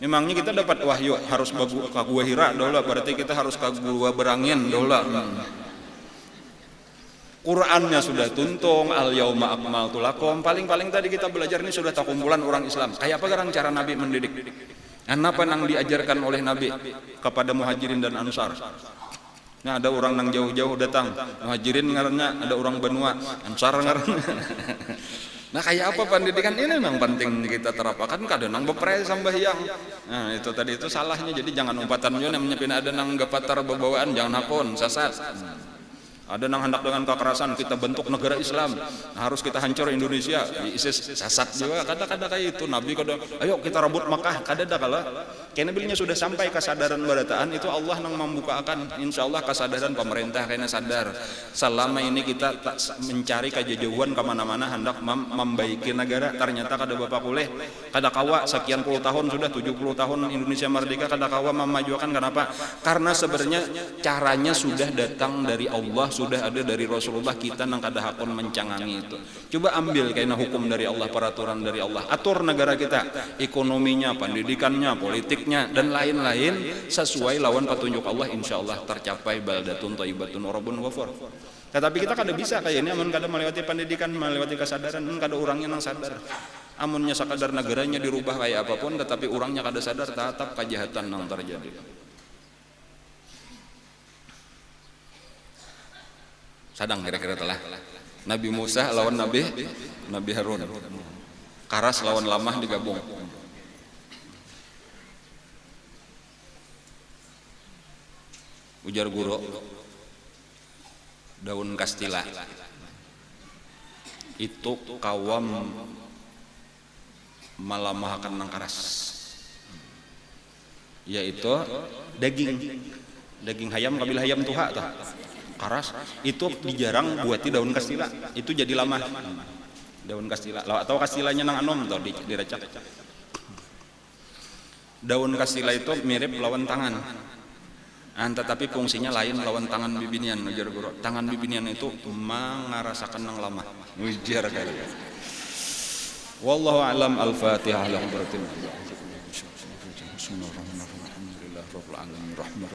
Memangnya kita dapat wahyu harus ka gua Hira dola, berarti kita harus ka gua berangin dola. Qurannya sudah tuntung, al yauma akmaltu lakum. Paling tadi kita belajar ini sudah takumpulan orang Islam. Kayak apa garang cara Nabi mendidik? Apa nang diajarkan oleh Nabi kepada muhajirin dan ansar? Nah, ada orang nang jauh-jauh datang, muhajirin ngarannya, ada orang benua, ansar ngarannya. Nah, kayak apa pendidikan ini memang penting kita terapkan. Kadang nang bepre sambahyang. Nah, itu tadi itu salahnya. Jadi jangan umpatan yo namanya pina ada nang gapatar bebawaan, jangan hakon sasat. Ada nang hendak dengan kekerasan kita bentuk negara Islam, harus kita hancur Indonesia, ISIS sasat juga. Kada kayak itu Nabi kada ayo kita rebut Makkah, kada kala karena bilnya sudah sampai kesadaran barataan itu Allah nang membukakan insyaallah kesadaran pemerintah karena sadar selama ini kita tak mencari kejauhan kemana-mana hendak membaiki negara, ternyata kada bapak boleh kada kawa sekian puluh tahun sudah 70 tahun Indonesia merdeka kada kawa memajukan. Kenapa? Karena sebenarnya caranya sudah datang dari Allah, sudah ada dari Rasulullah, kita nang kada hakon mencangangi itu. Coba ambil kayaknya hukum dari Allah, peraturan dari Allah, atur negara kita, ekonominya, pendidikannya, politiknya dan lain-lain sesuai lawan petunjuk Allah, insyaallah tercapai baldatun thayyibatun wa rabbun ghafur. Tetapi kita kada bisa kayak ini, amun kada melewati pendidikan, melewati kesadaran, kada orangnya nang sadar. Amunnya sekadar negaranya dirubah kayak apapun, tetapi orangnya kada sadar, tetap kejahatan nang terjadi. Sadang kira-kira telah Nabi Musa lawan Nabi Harun, Karas lawan Lamah digabung. Ujar guru daun kastila itu kawam malamahkan nang Karas, yaitu daging hayam kabil hayam tuha tah. Karas itu dijarang buati daun kastila, itu jadi lama daun kastila atau kastilanya nang anom tuh direcak. Daun kastila itu mirip lawan tangan, tetapi fungsinya lain lawan tangan bibinian. Ujar guru, tangan bibinian itu mengarasakan nang lama. Ujar kayak. Wallahu a'lam. Al-Fatihah. Bismillahirrahmanirrahim. Alhamdulillahirabbil alamin.